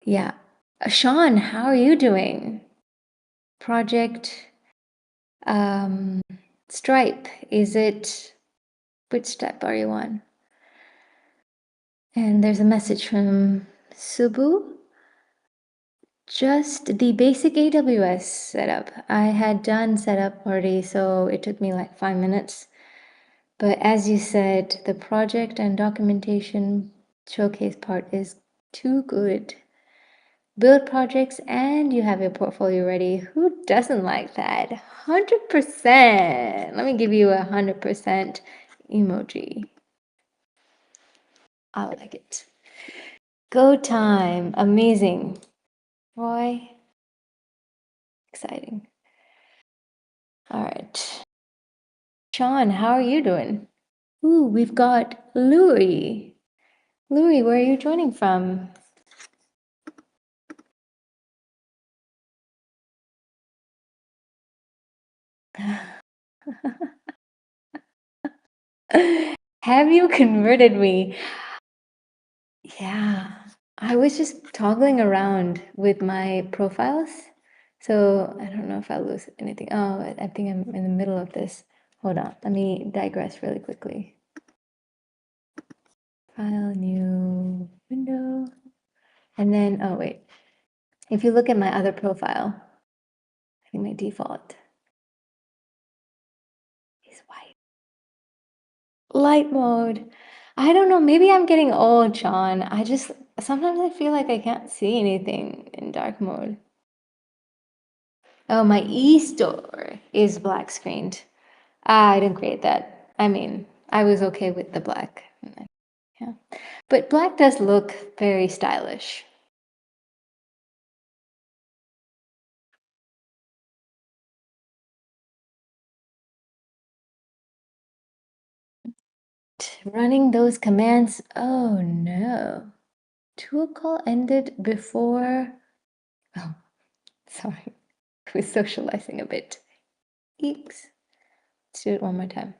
Yeah. Sean, how are you doing? Project Stripe. Is it, which step are you on? And there's a message from Subu. Just the basic AWS setup. I had done setup already, so it took me like 5 minutes. But as you said, the project and documentation showcase part is too good. Build projects and you have your portfolio ready. Who doesn't like that? 100%. Let me give you a 100% emoji. I like it. Go time. Amazing. Roy. Exciting. All right. Sean, how are you doing? Ooh, we've got Louis. Louis, where are you joining from? Have you converted me? Yeah, I was just toggling around with my profiles. So I don't know if I'll lose anything. Oh, I think I'm in the middle of this. Hold on, let me digress really quickly. File, new window. And then, oh wait, if you look at my other profile, I think my default is white. Light mode. I don't know, maybe I'm getting old, Sean. Sometimes I feel like I can't see anything in dark mode. Oh, my e-store is black screened. I didn't create that. I mean, I was okay with the black. Yeah. But black does look very stylish. Running those commands. Oh no. Tool call ended before. Oh, sorry. I was socializing a bit. Eeks. Let's do it one more time.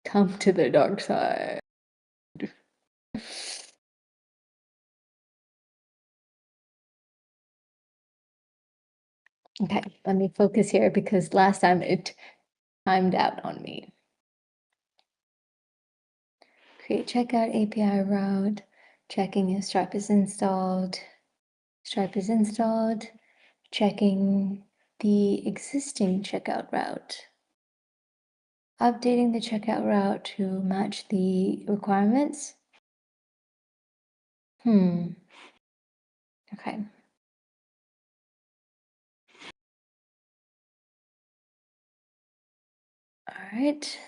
Come to the dark side. Okay, let me focus here because last time it timed out on me. Create checkout API route, checking if Stripe is installed. Stripe is installed, checking the existing checkout route. Updating the checkout route to match the requirements. Okay. All right.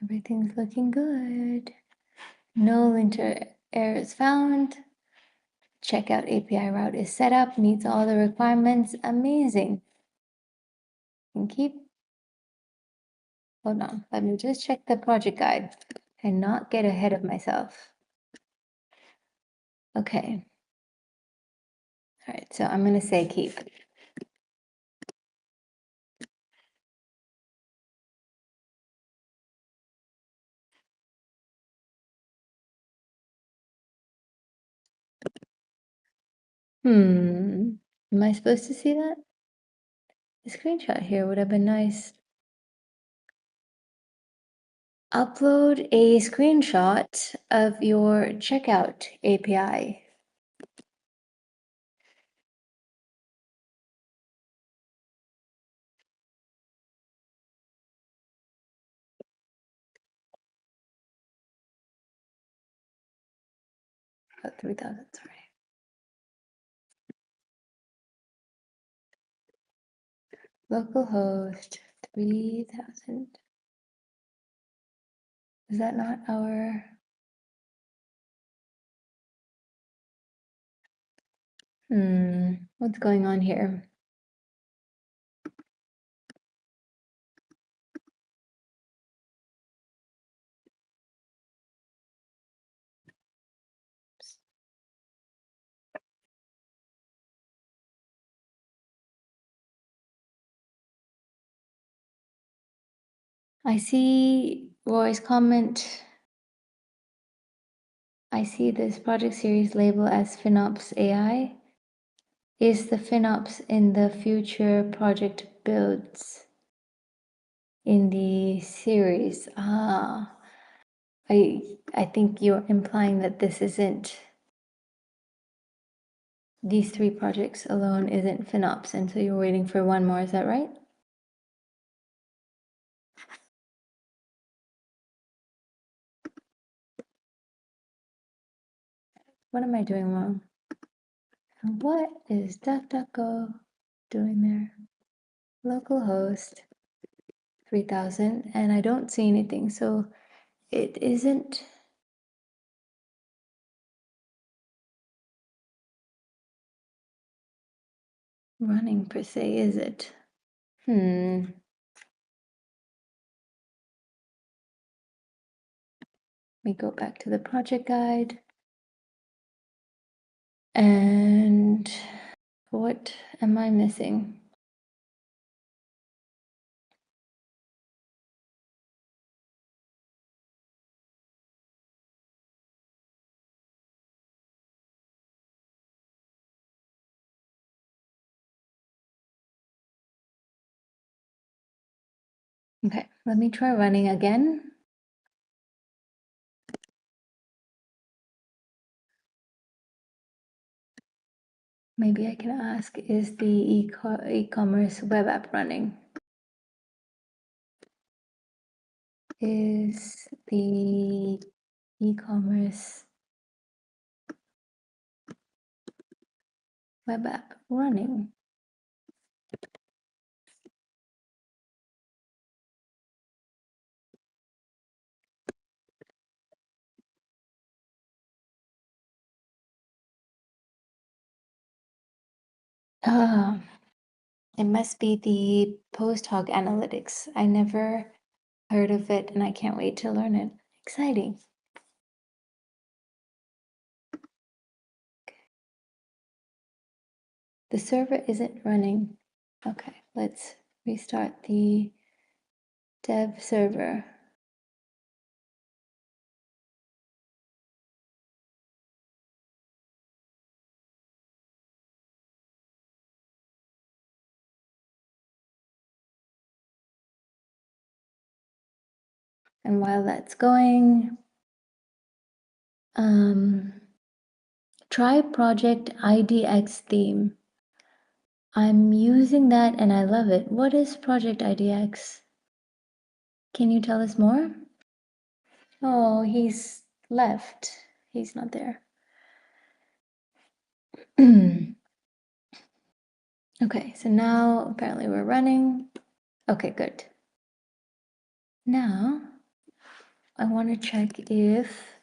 Everything's looking good. No linter errors found. Checkout API route is set up, meets all the requirements. Amazing. And hold on, let me just check the project guide and not get ahead of myself. Okay. All right, so I'm going to say keep. Am I supposed to see that? The screenshot here would have been nice. Upload a screenshot of your checkout API. Oh, 3,000, sorry. Localhost 3,000. Is that not our? What's going on here? I see Roy's comment. I see this project series label as FinOps AI. Is the FinOps in the future project builds in the series? I think you're implying that this isn't, these 3 projects alone isn't FinOps, and so you're waiting for one more, is that right? What am I doing wrong? What is DuckDuckGo doing there? Localhost 3000, and I don't see anything, so it isn't running per se, is it? Let me go back to the project guide. And what am I missing? Okay, let me try running again. Maybe I can ask, is the e-commerce web app running? Is the e-commerce web app running? Ah, it must be the post hoc analytics. I never heard of it and I can't wait to learn it. Exciting. The server isn't running. Okay, let's restart the dev server. And while that's going, try project IDX theme. I'm using that and I love it. What is project IDX? Can you tell us more? Oh, he's left. He's not there. Okay, so now apparently we're running. Okay, good. Now I want to check if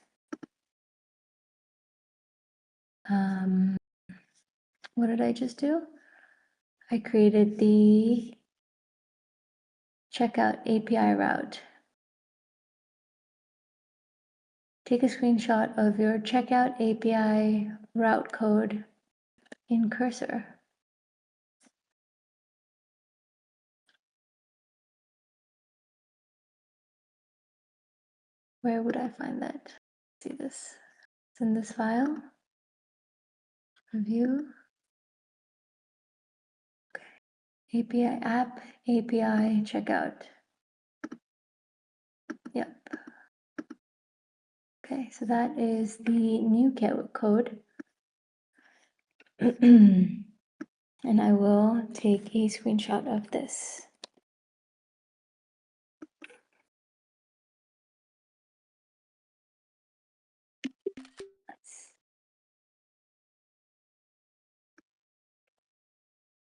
what did I just do? I created the checkout API route. Take a screenshot of your checkout API route code in Cursor. Where would I find that? See this? It's in this file. Review. Okay. API app, API checkout. Yep. Okay, so that is the new code. And I will take a screenshot of this.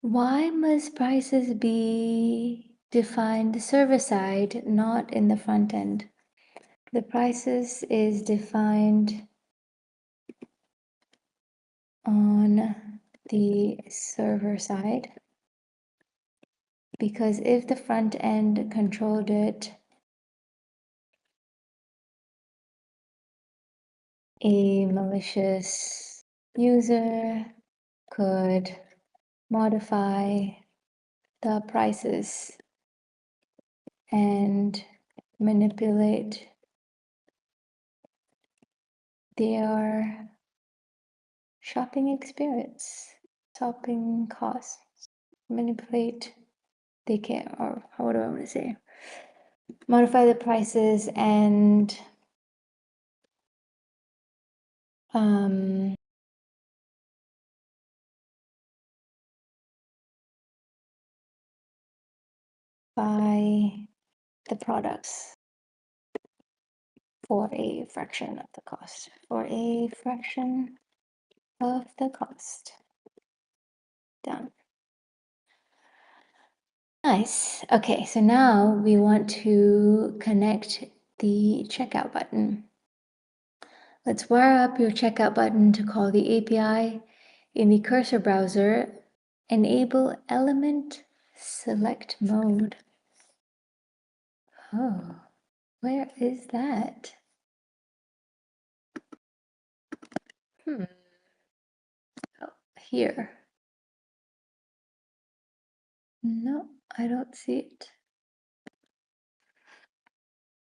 Why must prices be defined server side, not in the front end? The prices is defined on the server side, because if the front end controlled it, a malicious user could modify the prices and manipulate their shopping experience, shopping costs, manipulate, they can, or what do I want to say? Modify the prices and um, buy the products for a fraction of the cost. For a fraction of the cost. Done. Nice. Okay, so now we want to connect the checkout button. Let's wire up your checkout button to call the API. In the cursor browser, enable element select mode. Oh, where is that? Oh, here. No, I don't see it.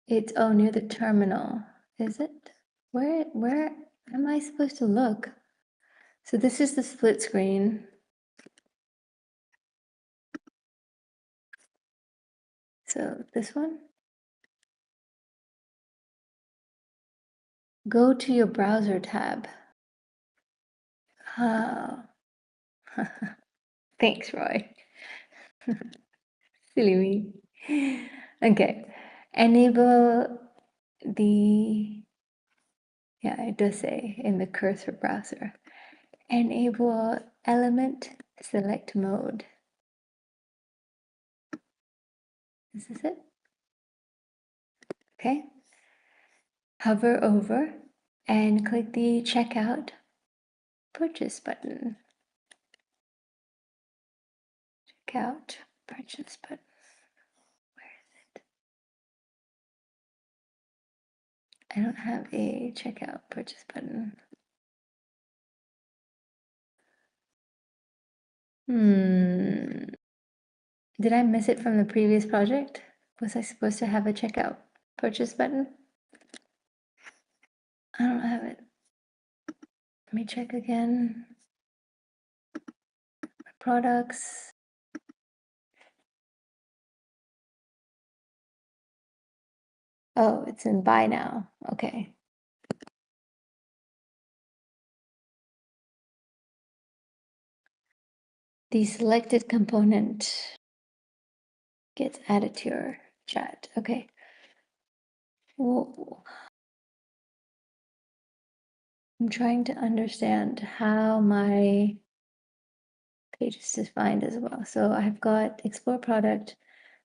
It's, oh, near the terminal. Is it? Where am I supposed to look? So this is the split screen. So this one. Go to your browser tab. Oh. Thanks, Roy. Silly me. Okay. Enable the, yeah, it does say in the cursor browser. Enable element select mode. Is this it? Okay. Hover over and click the checkout purchase button. Checkout purchase button. Where is it? I don't have a checkout purchase button. Did I miss it from the previous project? Was I supposed to have a checkout purchase button? I don't have it. Let me check again. My products. Oh, it's in buy now. Okay. The selected component gets added to your chat. Okay. Whoa. I'm trying to understand how my page is defined as well. So I've got explore product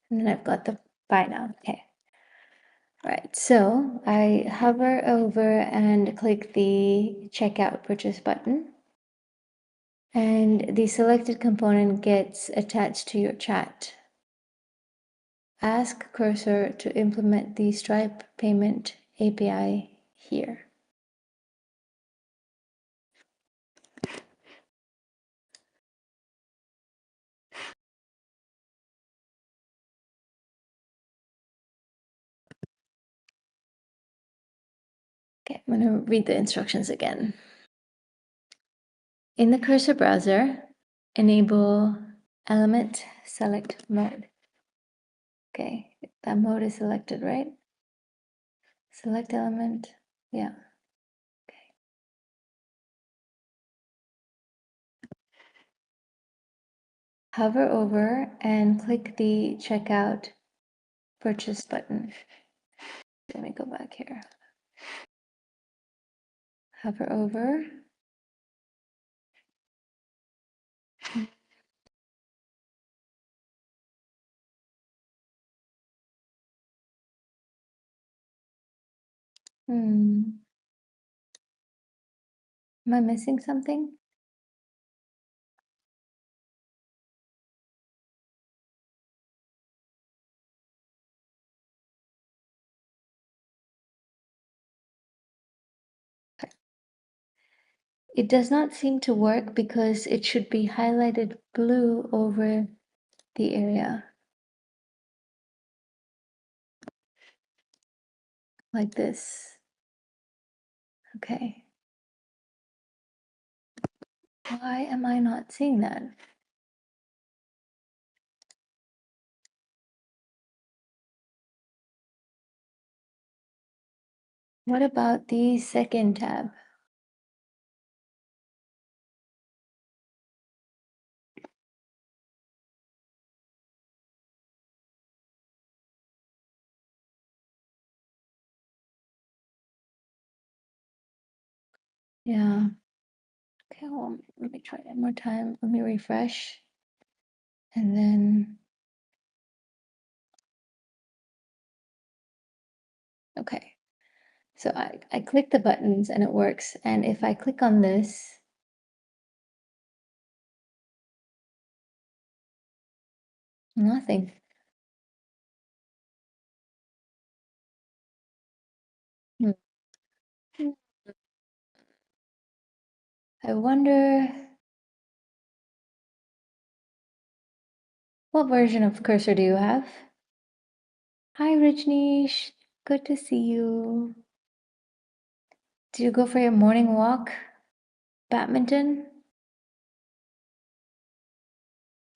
and then I've got the buy now. Okay. Right, so I hover over and click the checkout purchase button, and the selected component gets attached to your chat. Ask cursor to implement the Stripe payment API here. Okay, I'm going to read the instructions again. In the cursor browser, enable element select mode. Okay, that mode is selected, right? Select element, yeah. Hover over and click the checkout purchase button. Let me go back here. Hover over. Am I missing something? it does not seem to work because it should be highlighted blue over the area. Like this. Okay. Why am I not seeing that? What about the second tab? Yeah. Okay, well, let me try one more time. Let me refresh. And then, okay. So I click the buttons and it works. And if I click on this, nothing. Hmm. I wonder what version of cursor do you have? Hi, Rajneesh. Good to see you. Did you go for your morning walk? Badminton?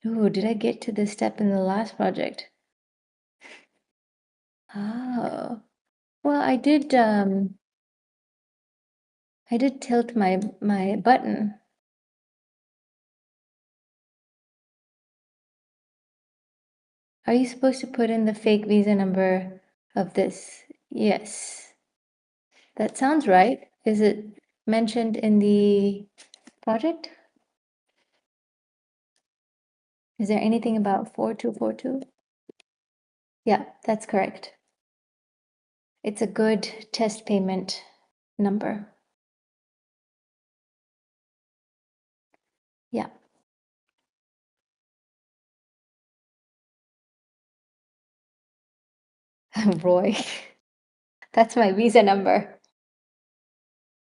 Ooh, did I get to this step in the last project? Oh. Well, I did tilt my button. Are you supposed to put in the fake visa number of this? Yes. That sounds right. Is it mentioned in the project? Is there anything about 4242? Yeah, that's correct. It's a good test payment number. Yeah. Roy. That's my visa number.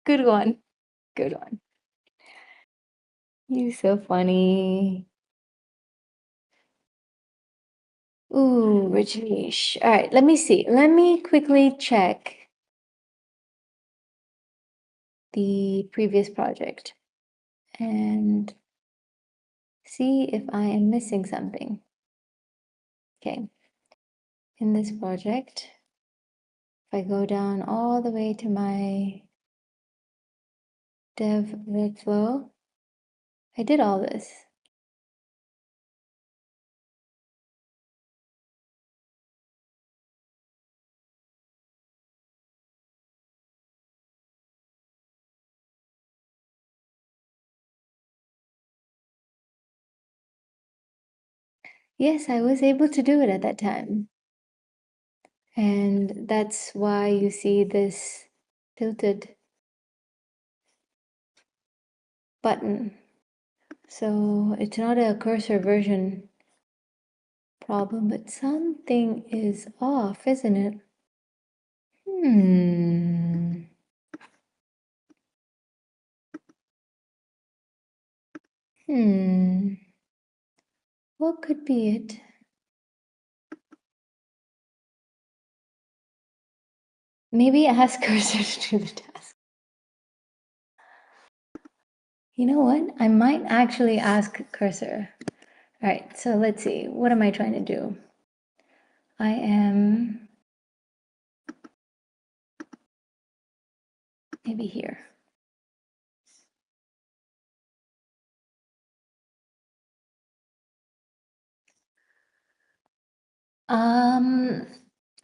Good one. Good one. You so funny. Ooh, Rajesh. All right, let me see. Let me quickly check the previous project and see if I am missing something. Okay. In this project, if I go down all the way to my dev workflow, I did all this. Yes, I was able to do it at that time. And that's why you see this tilted button. So it's not a cursor version problem, but something is off, isn't it? Hmm. Hmm. What could be it? Maybe ask cursor to do the task. You know what? I might actually ask cursor. All right, so let's see. What am I trying to do? I am maybe here.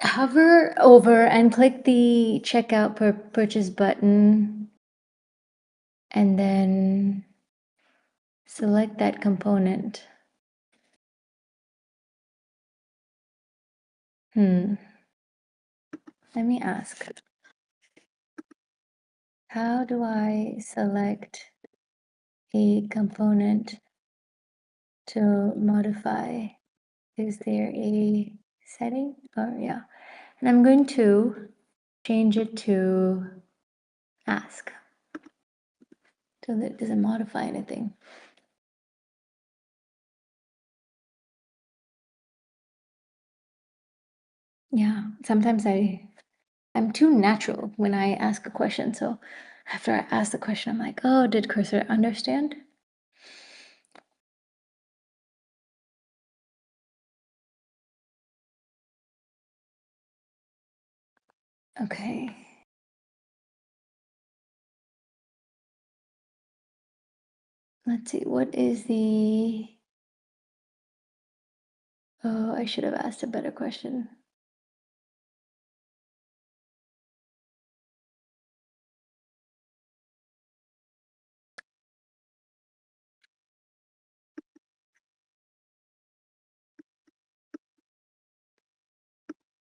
Hover over and click the checkout per purchase button and then select that component. Let me ask. How do I select a component to modify? Is there a setting? Oh, yeah. And I'm going to change it to ask. so that it doesn't modify anything. Yeah, sometimes I'm too natural when I ask a question. So after I ask the question, I'm like, oh, did cursor understand? Okay. Let's see, what is the... Oh, I should have asked a better question.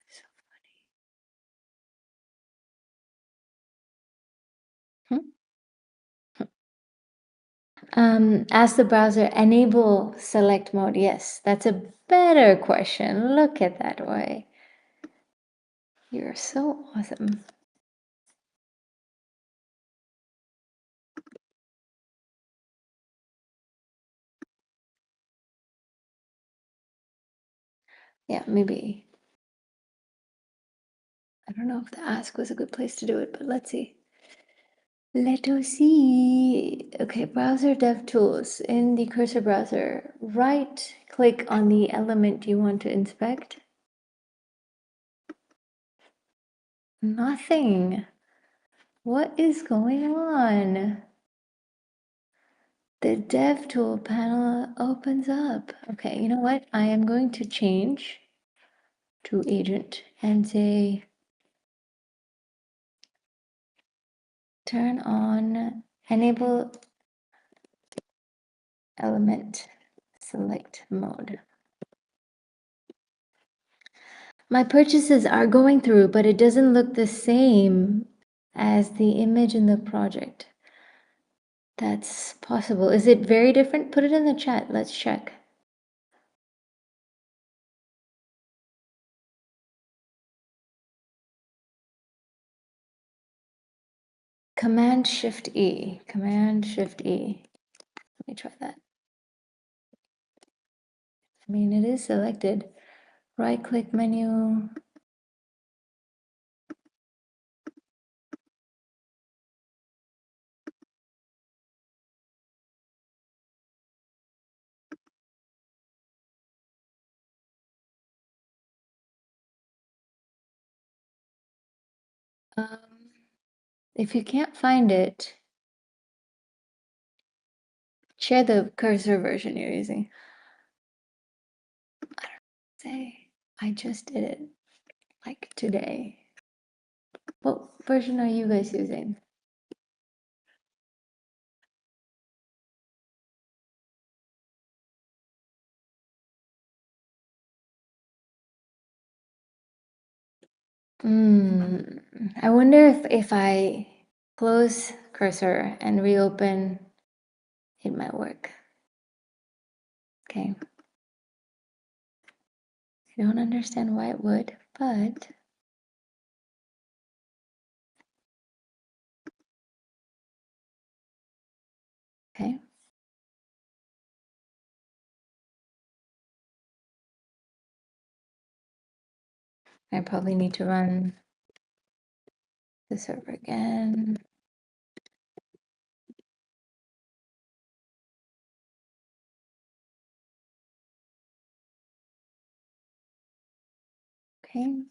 So funny. Ask the browser, enable select mode. Yes, that's a better question. Look at that way. You're so awesome. Yeah, maybe. I don't know if the ask was a good place to do it, but let's see. Let us see. Okay, browser dev tools. In the cursor browser, right click on the element you want to inspect. Nothing. What is going on? The dev tool panel opens up. Okay, you know what? I am going to change to agent and say turn on enable element select mode. My purchases are going through, but it doesn't look the same as the image in the project. That's possible. Is it very different? Put it in the chat. Let's check. Command Shift E. Command Shift E. Let me try that. I mean, it is selected. Right click menu. If you can't find it, share the cursor version you're using. Say, I just did it like today. What version are you guys using? I wonder if I close cursor and reopen, it might work. Okay. I don't understand why it would, but okay. I probably need to run the server again. Okay.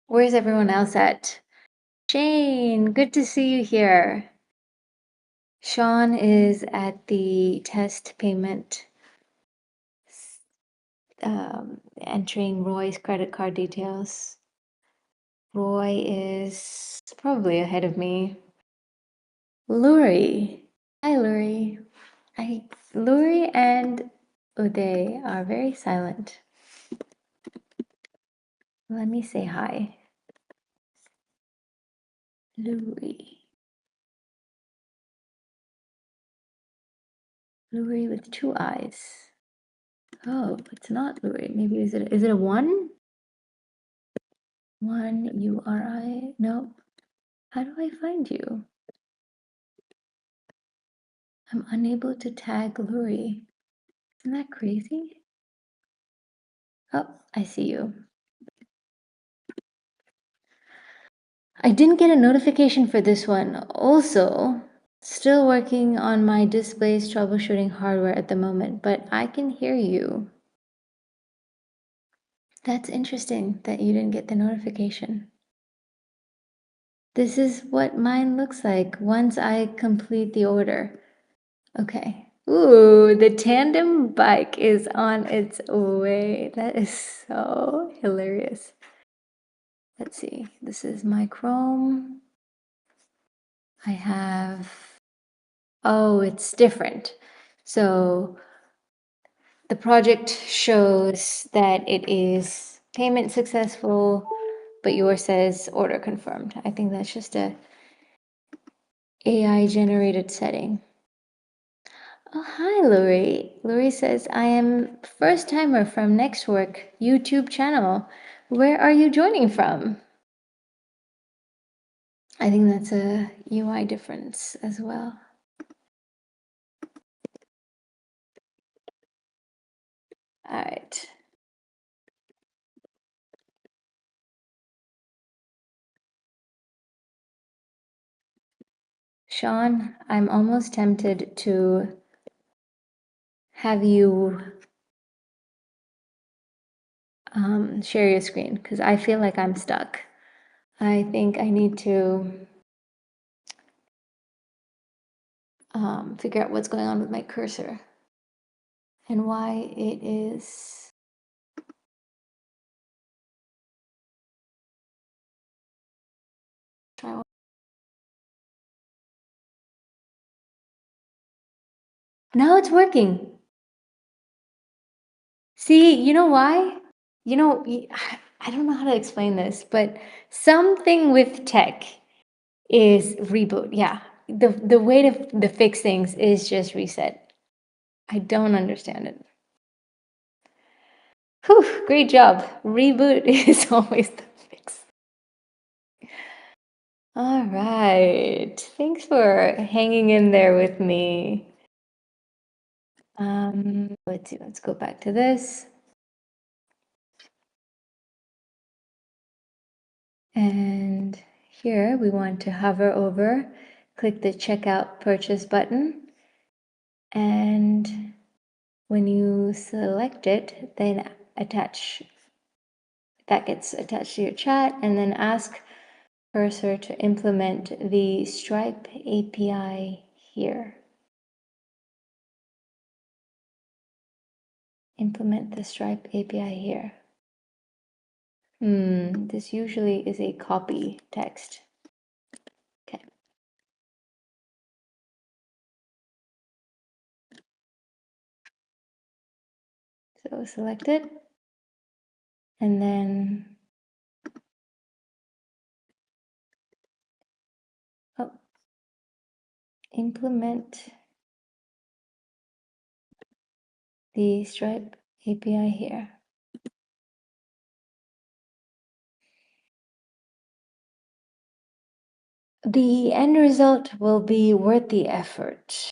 Where's everyone else at? Shane, good to see you here. Sean is at the test payment, entering Roy's credit card details. Roy is probably ahead of me. Luri. Hi, Luri. Luri and Uday are very silent. Let me say hi. Luri. Luri with two eyes. Oh, it's not Luri. Maybe is it a one? One URI? No. How do I find you? I'm unable to tag Luri. Isn't that crazy? Oh, I see you. I didn't get a notification for this one. Also, still working on my display's troubleshooting hardware at the moment, but I can hear you. That's interesting that you didn't get the notification. This is what mine looks like once I complete the order. Okay. Ooh, the tandem bike is on its way. That is so hilarious. Let's see. This is my Chrome. I have, oh, it's different. So the project shows that it is payment successful, but yours says order confirmed. I think that's just a AI generated setting. Oh, hi, Lori. Lori says, I am first timer from NextWork YouTube channel. Where are you joining from? I think that's a UI difference as well. All right. Sean, I'm almost tempted to have you share your screen because I feel like I'm stuck. I think I need to figure out what's going on with my cursor and why it is. Try one. Now it's working. See, you know why? You know, I don't know how to explain this, but something with tech is reboot. Yeah. The way to fix things is just reset. I don't understand it. Whew, great job. Reboot is always the fix. All right. Thanks for hanging in there with me. Let's see, let's go back to this. And here we want to hover over, click the checkout purchase button. And when you select it, then that gets attached to your chat, and then ask Cursor to implement the Stripe API here. Implement the Stripe API here. This usually is a copy text. Okay. So select it, and then implement the Stripe API here. The end result will be worth the effort.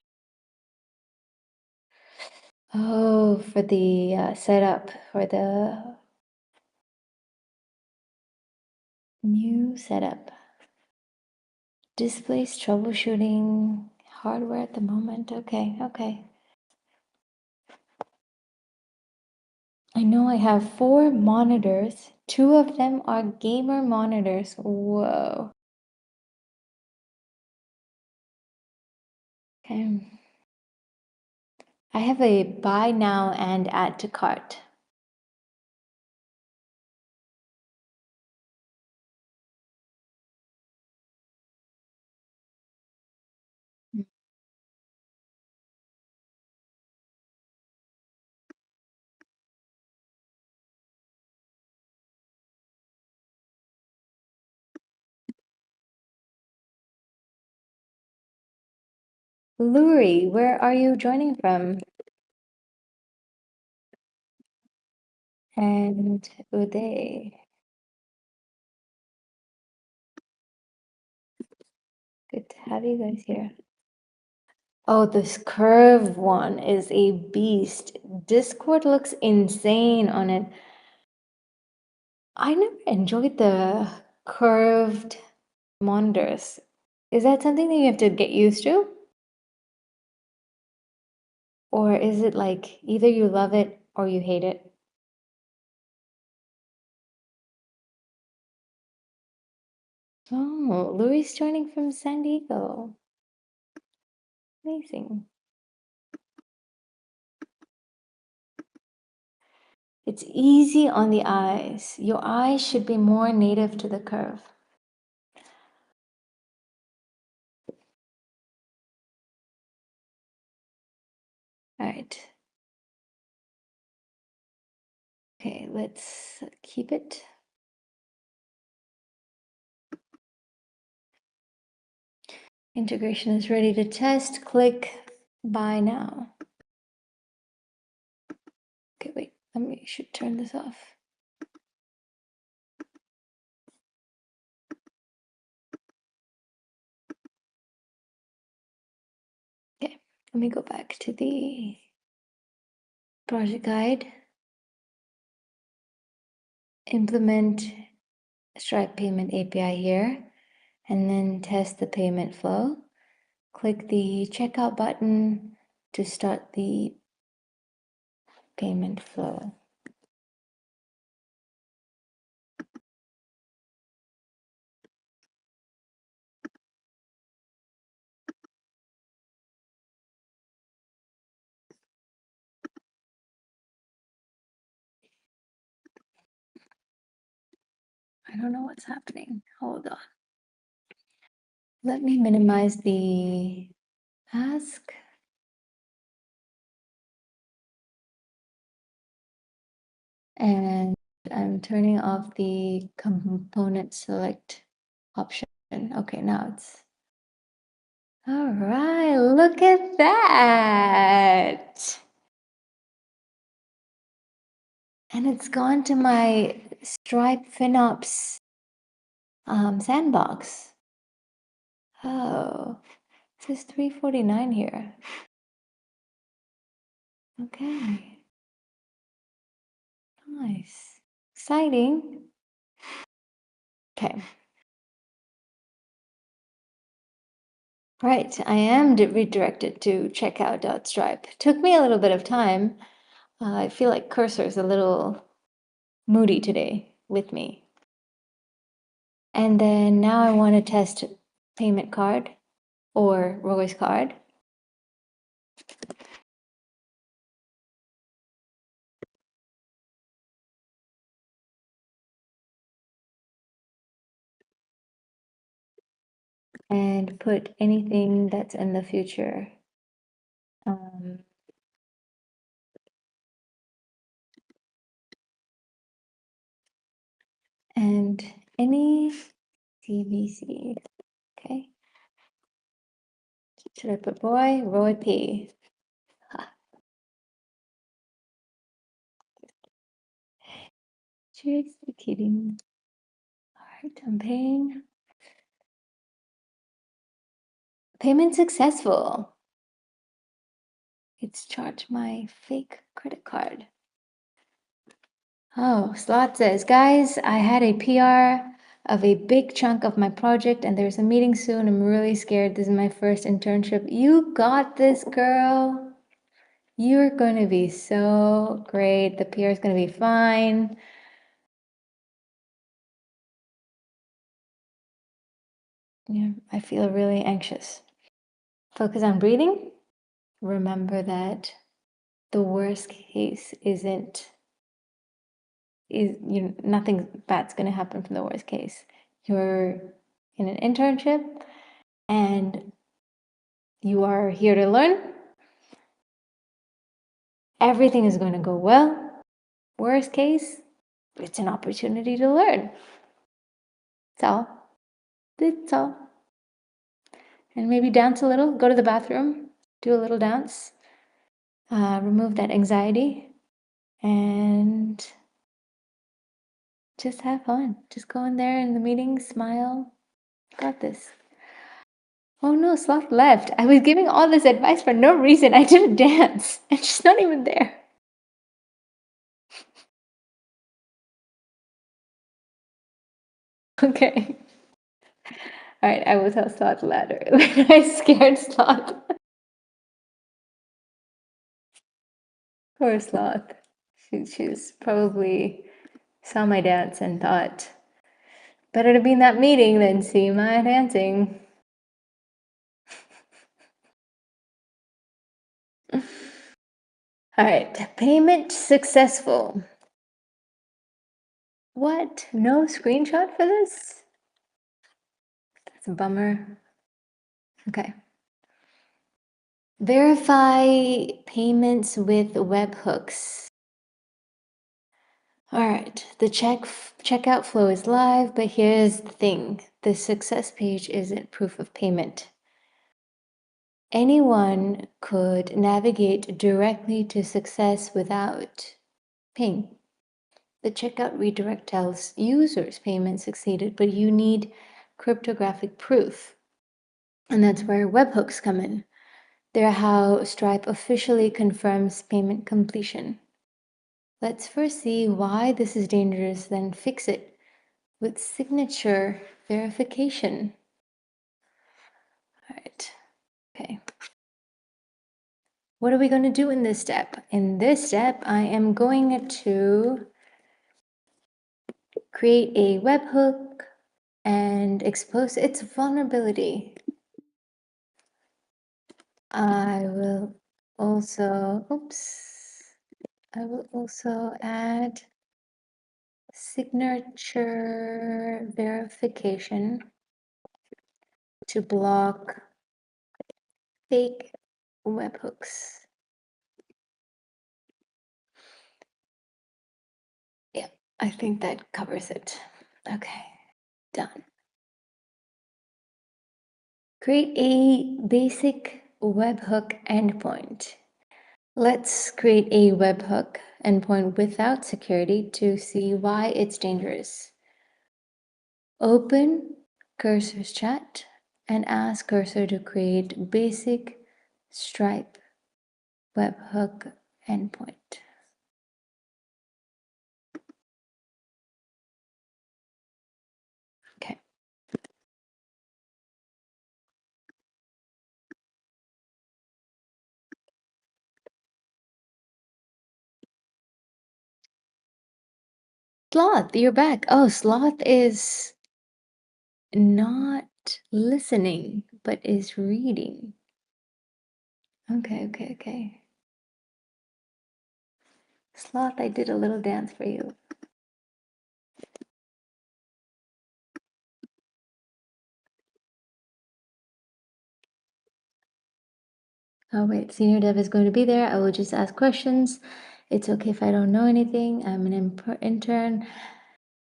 Oh, for the setup, for the new setup. Displays troubleshooting hardware at the moment. Okay, okay. I know I have 4 monitors. 2 of them are gamer monitors. Whoa. Okay. I have a buy now and add to cart. Luri, where are you joining from? And Uday. Good to have you guys here. Oh, this curve one is a beast. Discord looks insane on it. I never enjoyed the curved monitors. Is that something that you have to get used to? Or is it like either you love it or you hate it? Oh, Louis joining from San Diego. Amazing. It's easy on the eyes. Your eyes should be more native to the curve. All right. Okay, let's keep it. Integration is ready to test. Click buy now. Okay, wait, should turn this off. Okay, let me go back to the project guide. Implement Stripe payment API here, and then test the payment flow. Click the checkout button to start the payment flow. I don't know what's happening. Hold on. Let me minimize the ask. And I'm turning off the component select option. Okay, now it's all right. Look at that. And it's gone to my Stripe FinOps sandbox. Oh, it says 349 here. Okay, nice. Exciting. Okay. Right, I am redirected to checkout.stripe. Took me a little bit of time. I feel like cursor is a little moody today with me. And then now I want to test payment card or Roy's card. And put anything that's in the future. And any CVC. Okay. Should I put Roy P? Seriously kidding. All right, I'm paying. Payment successful. It's charged my fake credit card. Oh, Slot says, guys, I had a PR of a big chunk of my project and there's a meeting soon. I'm really scared. This is my first internship. You got this, girl. You're going to be so great. The PR is going to be fine. Yeah, I feel really anxious. Focus on breathing. Remember that the worst case nothing bad's going to happen from the worst case. You're in an internship and you are here to learn. Everything is going to go well. Worst case, it's an opportunity to learn. That's all. That's all. And maybe dance a little, go to the bathroom. do a little dance, remove that anxiety, and just have fun. Just go in there in the meeting, smile. Got this. Oh no, Sloth left. I was giving all this advice for no reason. I didn't dance, and she's not even there. Okay. All right, I will tell Sloth later. I scared Sloth. Poor Sloth. She's probably saw my dance and thought, better to be in that meeting than see my dancing. All right, payment successful. What? No screenshot for this? That's a bummer. Okay. Verify payments with webhooks. All right, the checkout flow is live, but here's the thing. The success page isn't proof of payment. Anyone could navigate directly to success without ping. The checkout redirect tells users payment succeeded, but you need cryptographic proof. And that's where webhooks come in. They're how Stripe officially confirms payment completion. Let's first see why this is dangerous, then fix it with signature verification. All right, okay. What are we going to do in this step? In this step, I am going to create a webhook and expose its vulnerability. I will also, I will also add signature verification to block fake webhooks. Yeah, I think that covers it. Okay, done. Create a basic webhook endpoint. Let's create a webhook endpoint without security to see why it's dangerous. Open Cursor's chat and ask Cursor to create basic Stripe webhook endpoint. Okay. Sloth, you're back. Oh, Sloth is not listening, but is reading. Okay. Sloth, I did a little dance for you. Oh wait, senior dev is going to be there. I will just ask questions. It's okay if I don't know anything. I'm an intern.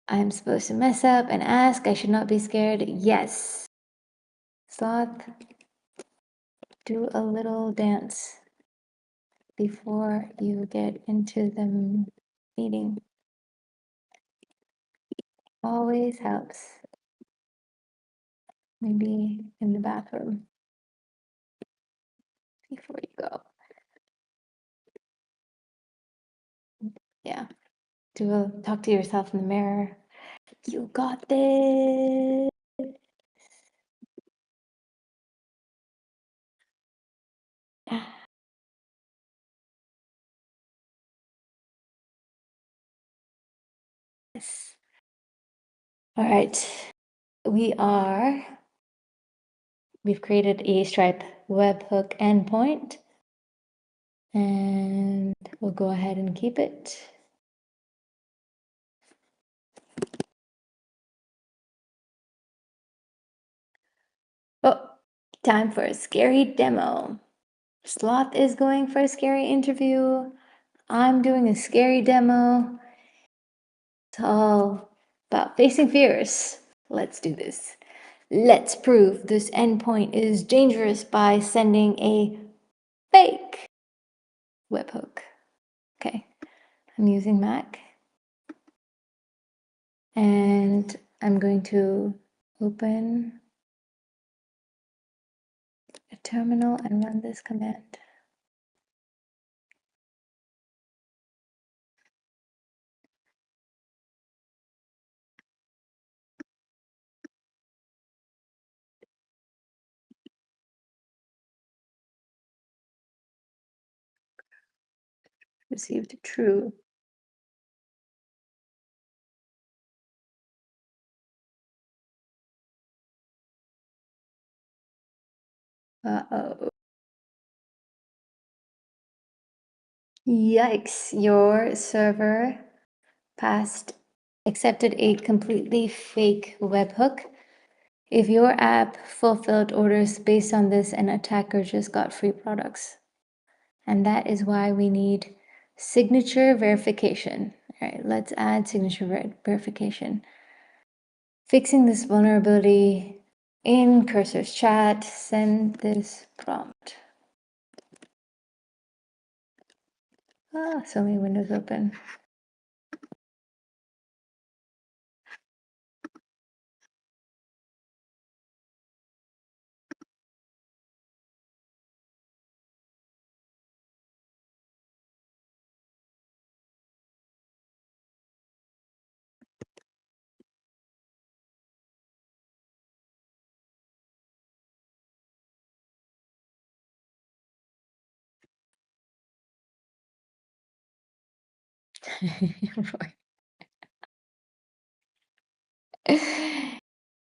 I'm supposed to mess up and ask. I should not be scared. Yes. Sloth, do a little dance before you get into the meeting. Always helps. Maybe in the bathroom before you go. Yeah. Talk to yourself in the mirror. You got this. Yes. All right. We've created a Stripe webhook endpoint, and we'll go ahead and keep it. Oh, time for a scary demo. Sloth is going for a scary interview. I'm doing a scary demo. It's all about facing fears. Let's do this. Let's prove this endpoint is dangerous by sending a fake webhook. Okay, I'm using Mac. And I'm going to open a terminal and run this command. Received true. Uh-oh. Yikes, your server accepted a completely fake webhook. If your app fulfilled orders based on this, an attacker just got free products. And that is why we need signature verification. All right, let's add signature verification. Fixing this vulnerability in Cursor's chat, send this prompt. So many windows open.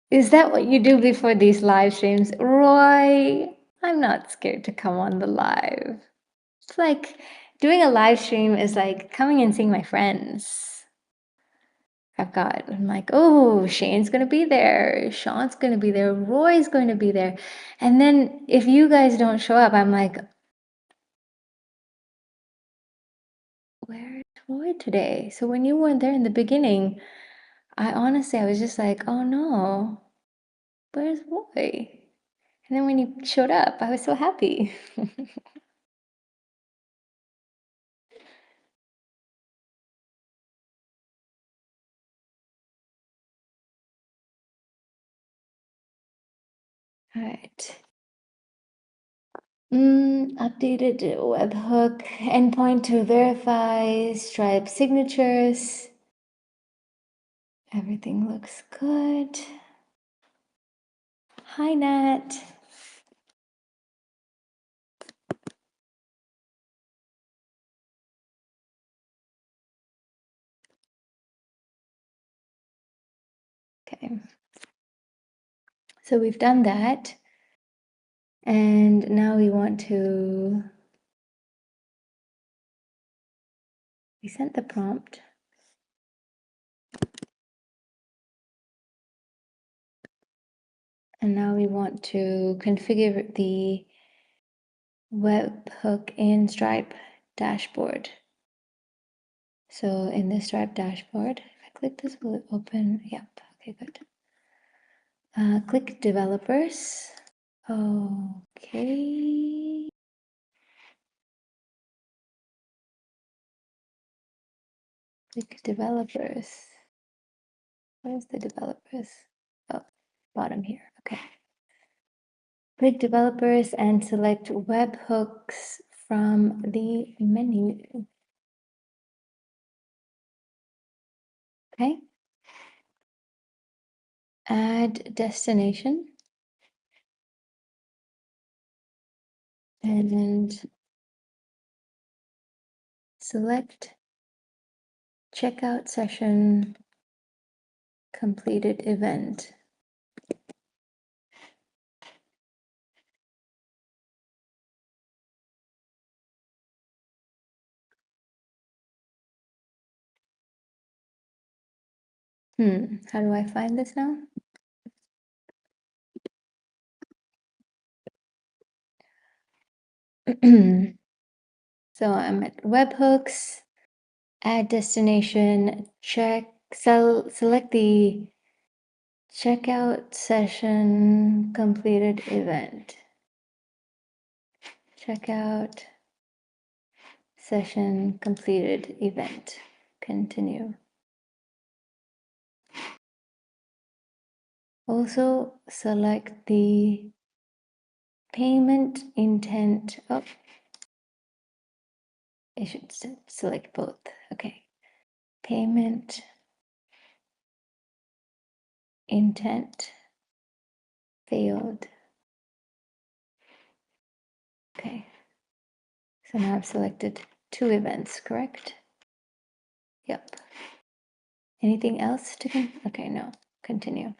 Is that what you do before these live streams? Roy, I'm not scared to come on the live. It's like doing a live stream is like coming and seeing my friends. I'm like, oh, Shane's gonna be there, Sean's gonna be there, Roy's going to be there. And then if you guys don't show up, I'm like, where's Roy today? So when you weren't there in the beginning, I was just like, oh no, where's Roy? And then when you showed up, I was so happy. All right. Updated webhook endpoint to verify Stripe signatures. Everything looks good. Hi, Nat. Okay. So we've done that. And now we want to, we sent the prompt. And now we want to configure the webhook in Stripe dashboard. So in the Stripe dashboard, if I click this, will it open? Yep, okay, good. Click developers. Okay. Click developers. Where's the developers? Oh, bottom here, okay. Click developers and select webhooks from the menu. Okay. Add destination. And select checkout session completed event. How do I find this now? So I'm at webhooks, add destination, select the checkout session completed event. Checkout, session completed, event, continue. Also select the payment intent. Oh, I should select both. Okay. Payment intent failed. Okay. So now I've selected 2 events, correct? Yep. Anything else to okay, no. Continue.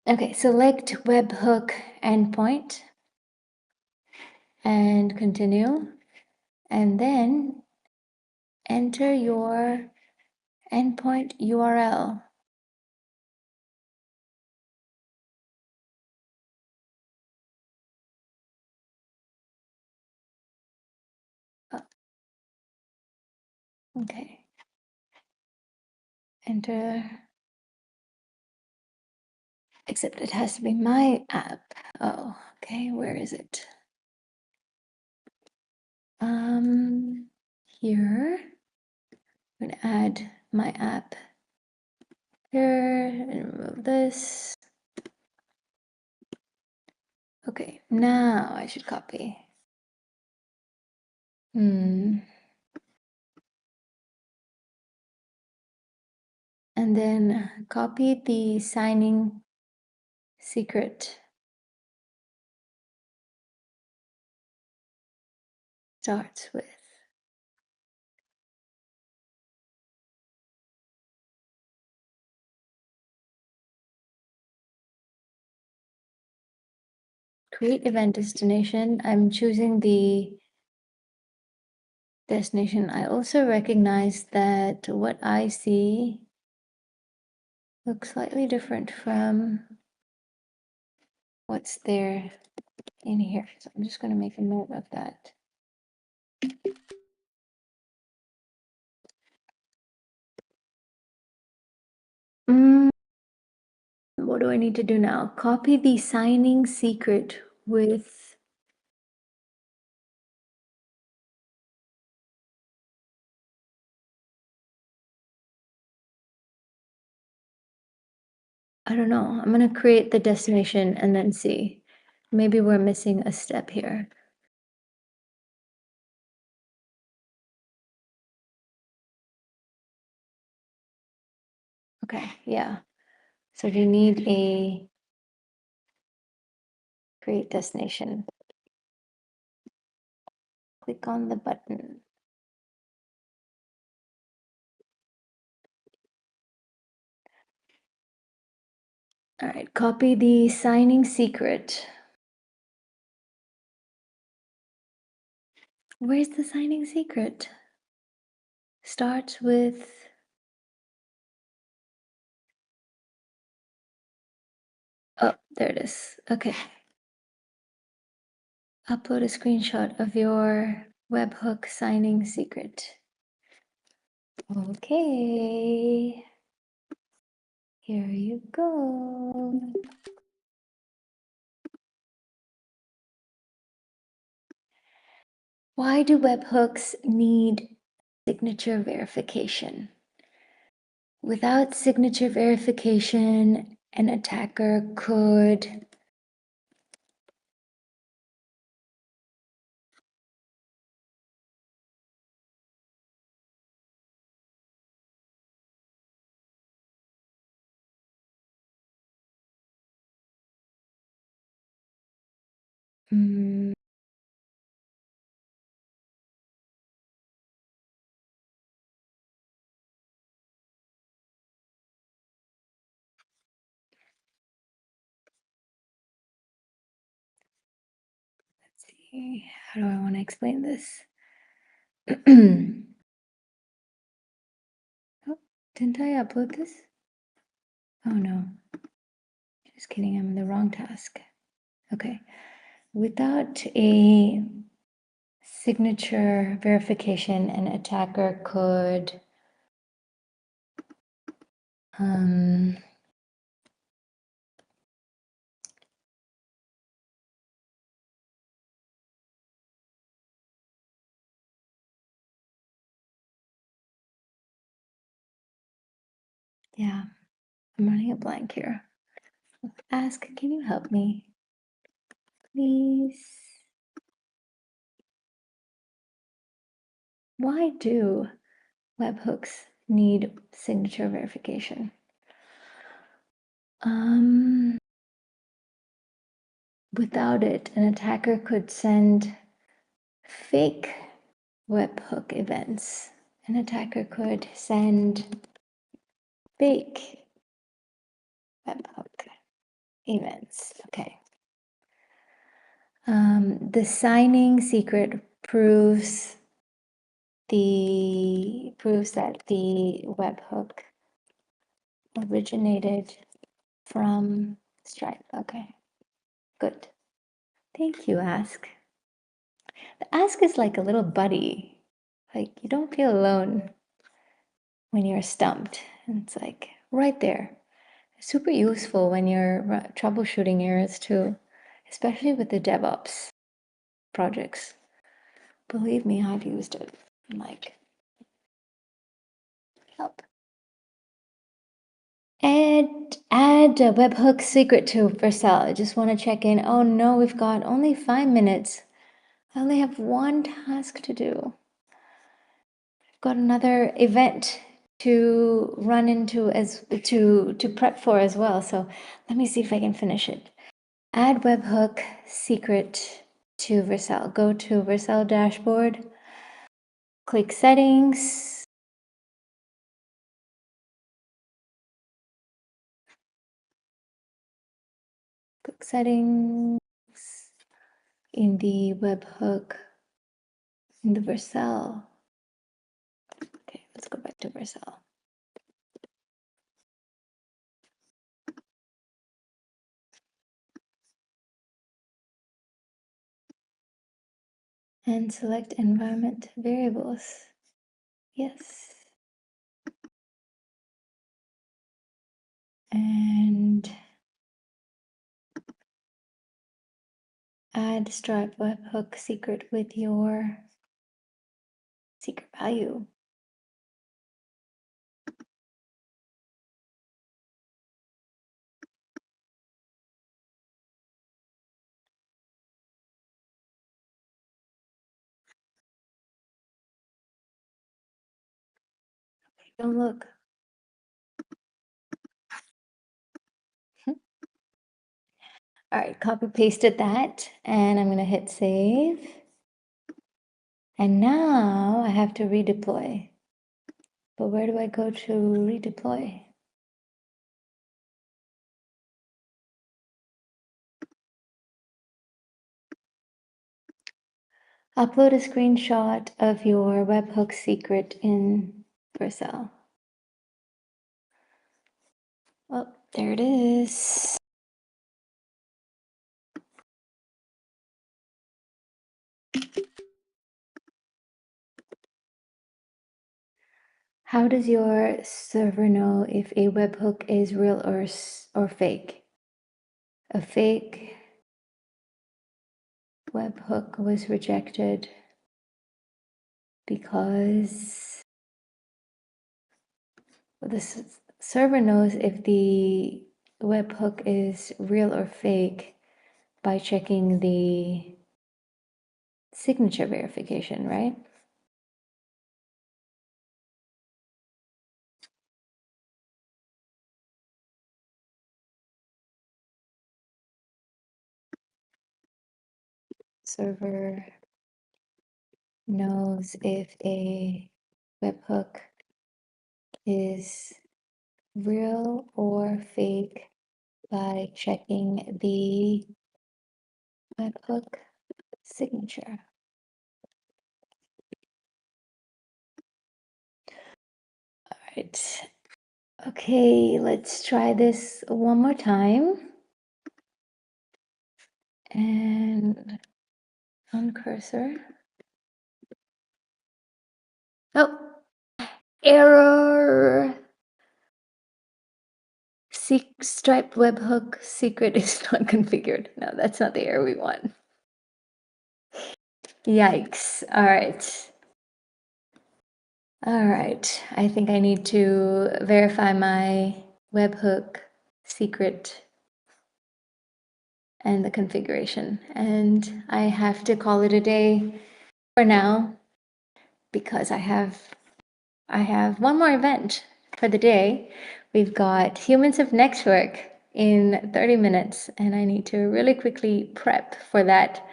Okay, select webhook endpoint and continue. And then enter your endpoint URL. Oh, okay. Enter, except it has to be my app. Oh, okay, where is it? Here. I'm gonna add my app here and remove this. Okay, now I should copy. And then copy the signing secret. Starts with. Create event destination. I'm choosing the destination. I also recognize that what I see looks slightly different from what's there in here. So I'm just going to make a note of that. What do I need to do now? Copy the signing secret with I don't know. I'm going to create the destination and then see. Maybe we're missing a step here. Okay, yeah. So you need a create destination. Click on the button. All right, copy the signing secret. Where's the signing secret? Starts with. Oh, there it is. Okay. Upload a screenshot of your webhook signing secret. Okay. Here you go. Why do webhooks need signature verification? Without signature verification, an attacker could mm, let's see, how do I want to explain this? Oh, didn't I upload this? Oh no. Just kidding, I'm in the wrong task. Okay. Without a signature verification, an attacker could um, Yeah, I'm running a blank here. Ask, can you help me? Please. Why do webhooks need signature verification? Without it, an attacker could send fake webhook events. An attacker could send fake webhook events. Okay. The signing secret proves that the webhook originated from Stripe. Okay, good. Thank you, Ask. The Ask is like a little buddy. Like you don't feel alone when you're stumped. And it's like right there. Super useful when you're troubleshooting errors too, especially with the DevOps projects. Believe me, I've used it. I'm like, help. Add a webhook secret to Vercel. I just want to check in. Oh no, we've got only 5 minutes. I only have one task to do. I've got another event to run into to prep for as well. So let me see if I can finish it. Add webhook secret to Vercel. Go to Vercel dashboard, click settings. Click settings in the webhook in the Vercel. Okay, let's go back to Vercel. And select environment variables. Yes. And add Stripe webhook secret with your secret value. Don't look. All right, copy pasted that, and I'm going to hit save. And now I have to redeploy. But where do I go to redeploy? Upload a screenshot of your webhook secret in Vercel. Oh, there it is. How does your server know if a webhook is real or fake? A fake webhook was rejected because the server knows if the webhook is real or fake by checking the signature verification, right? Server knows if a webhook is real or fake by checking the webhook signature. All right. Okay, let's try this one more time. And on cursor. Oh, error. Stripe webhook secret is not configured. No, that's not the error we want. Yikes. All right. All right, I think I need to verify my webhook secret and the configuration. And I have to call it a day for now because I have one more event for the day. We've got Humans of NextWork in 30 minutes, and I need to really quickly prep for that.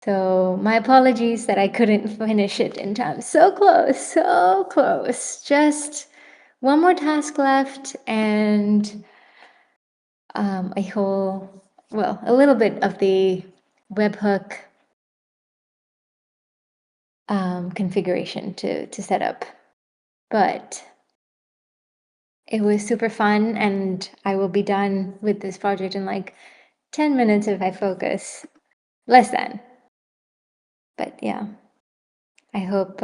So my apologies that I couldn't finish it in time. So close, so close. Just one more task left and a little bit of the webhook configuration to set up. But it was super fun, and I will be done with this project in like 10 minutes if I focus. Less than. But yeah, I hope.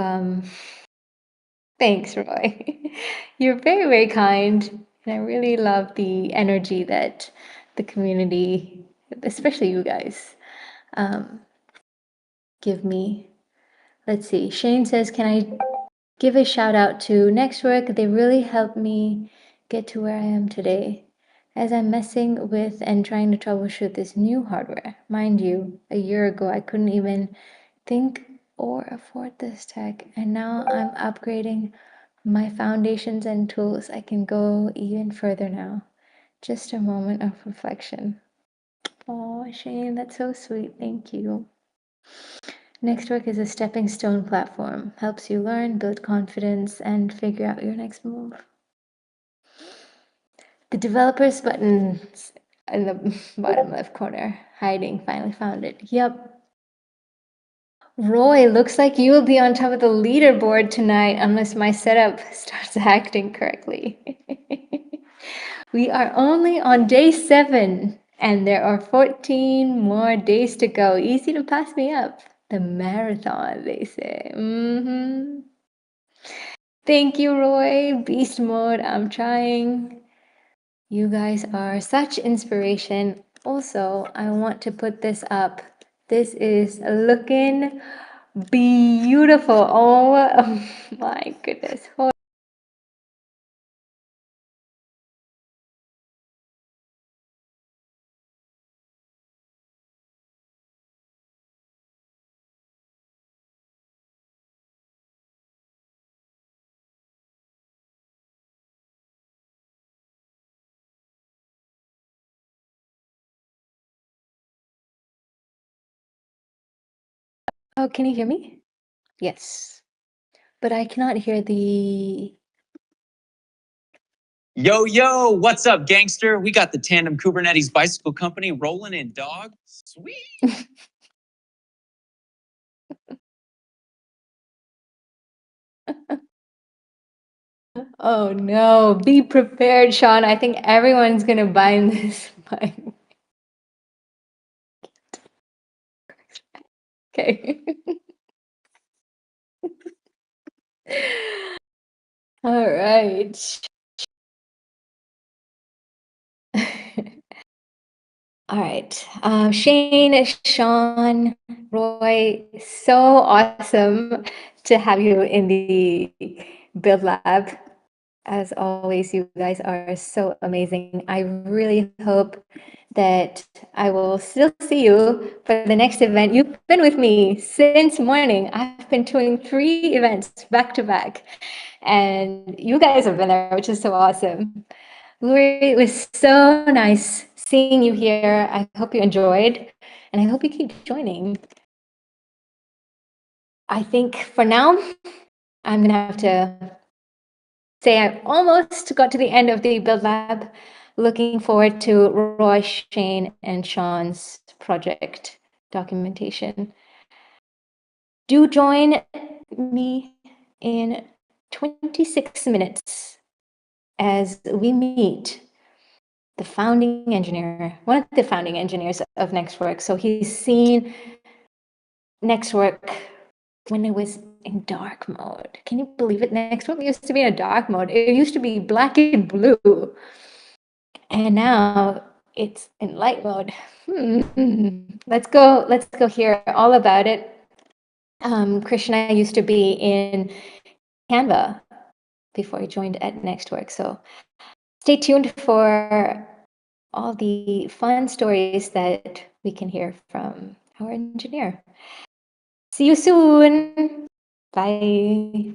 Thanks, Roy. You're very, very kind. And I really love the energy that the community, especially you guys, um, give me. Let's see. Shane says, can I give a shout out to NextWork? They really helped me get to where I am today as I'm messing with and trying to troubleshoot this new hardware. Mind you, a year ago, I couldn't even think or afford this tech, and now I'm upgrading my foundations and tools. I can go even further now. Just a moment of reflection. Oh, Shane, that's so sweet. Thank you. NextWork is a stepping stone platform, helps you learn, build confidence, and figure out your next move. The developers button in the bottom left corner, hiding, finally found it. Yep. Roy, looks like you will be on top of the leaderboard tonight unless my setup starts acting correctly. We are only on day 7, and there are 14 more days to go. Easy to pass me up. The marathon, they say. Thank you, Roy. Beast mode, I'm trying. You guys are such inspiration. Also, I want to put this up. This is looking beautiful. Oh my goodness. Oh, can you hear me? Yes. But I cannot hear the. Yo, yo, what's up, gangster? We got the Tandem Kubernetes Bicycle Company rolling in, dog. Sweet. Oh no, be prepared, Sean. I think everyone's gonna buy this mic. Okay. All right. All right. Shane, Sean, Roy, so awesome to have you in the Build Lab. As always, you guys are so amazing. I really hope that I will still see you for the next event. You've been with me since morning. I've been doing 3 events back to back, and you guys have been there, which is so awesome. Lori, it was so nice seeing you here. I hope you enjoyed, and I hope you keep joining. I think for now, I'm gonna have to say I almost got to the end of the Build Lab. Looking forward to Roy, Shane, and Sean's project documentation. Do join me in 26 minutes as we meet the founding engineer, one of the founding engineers of NextWork. So he's seen NextWork when it was in dark mode. Can you believe it? NextWork used to be in a dark mode. It used to be black and blue. And now it's in light mode. Let's go hear all about it. Krishna used to be in Canva before he joined at NextWork. So stay tuned for all the fun stories that we can hear from our engineer. See you soon. Bye.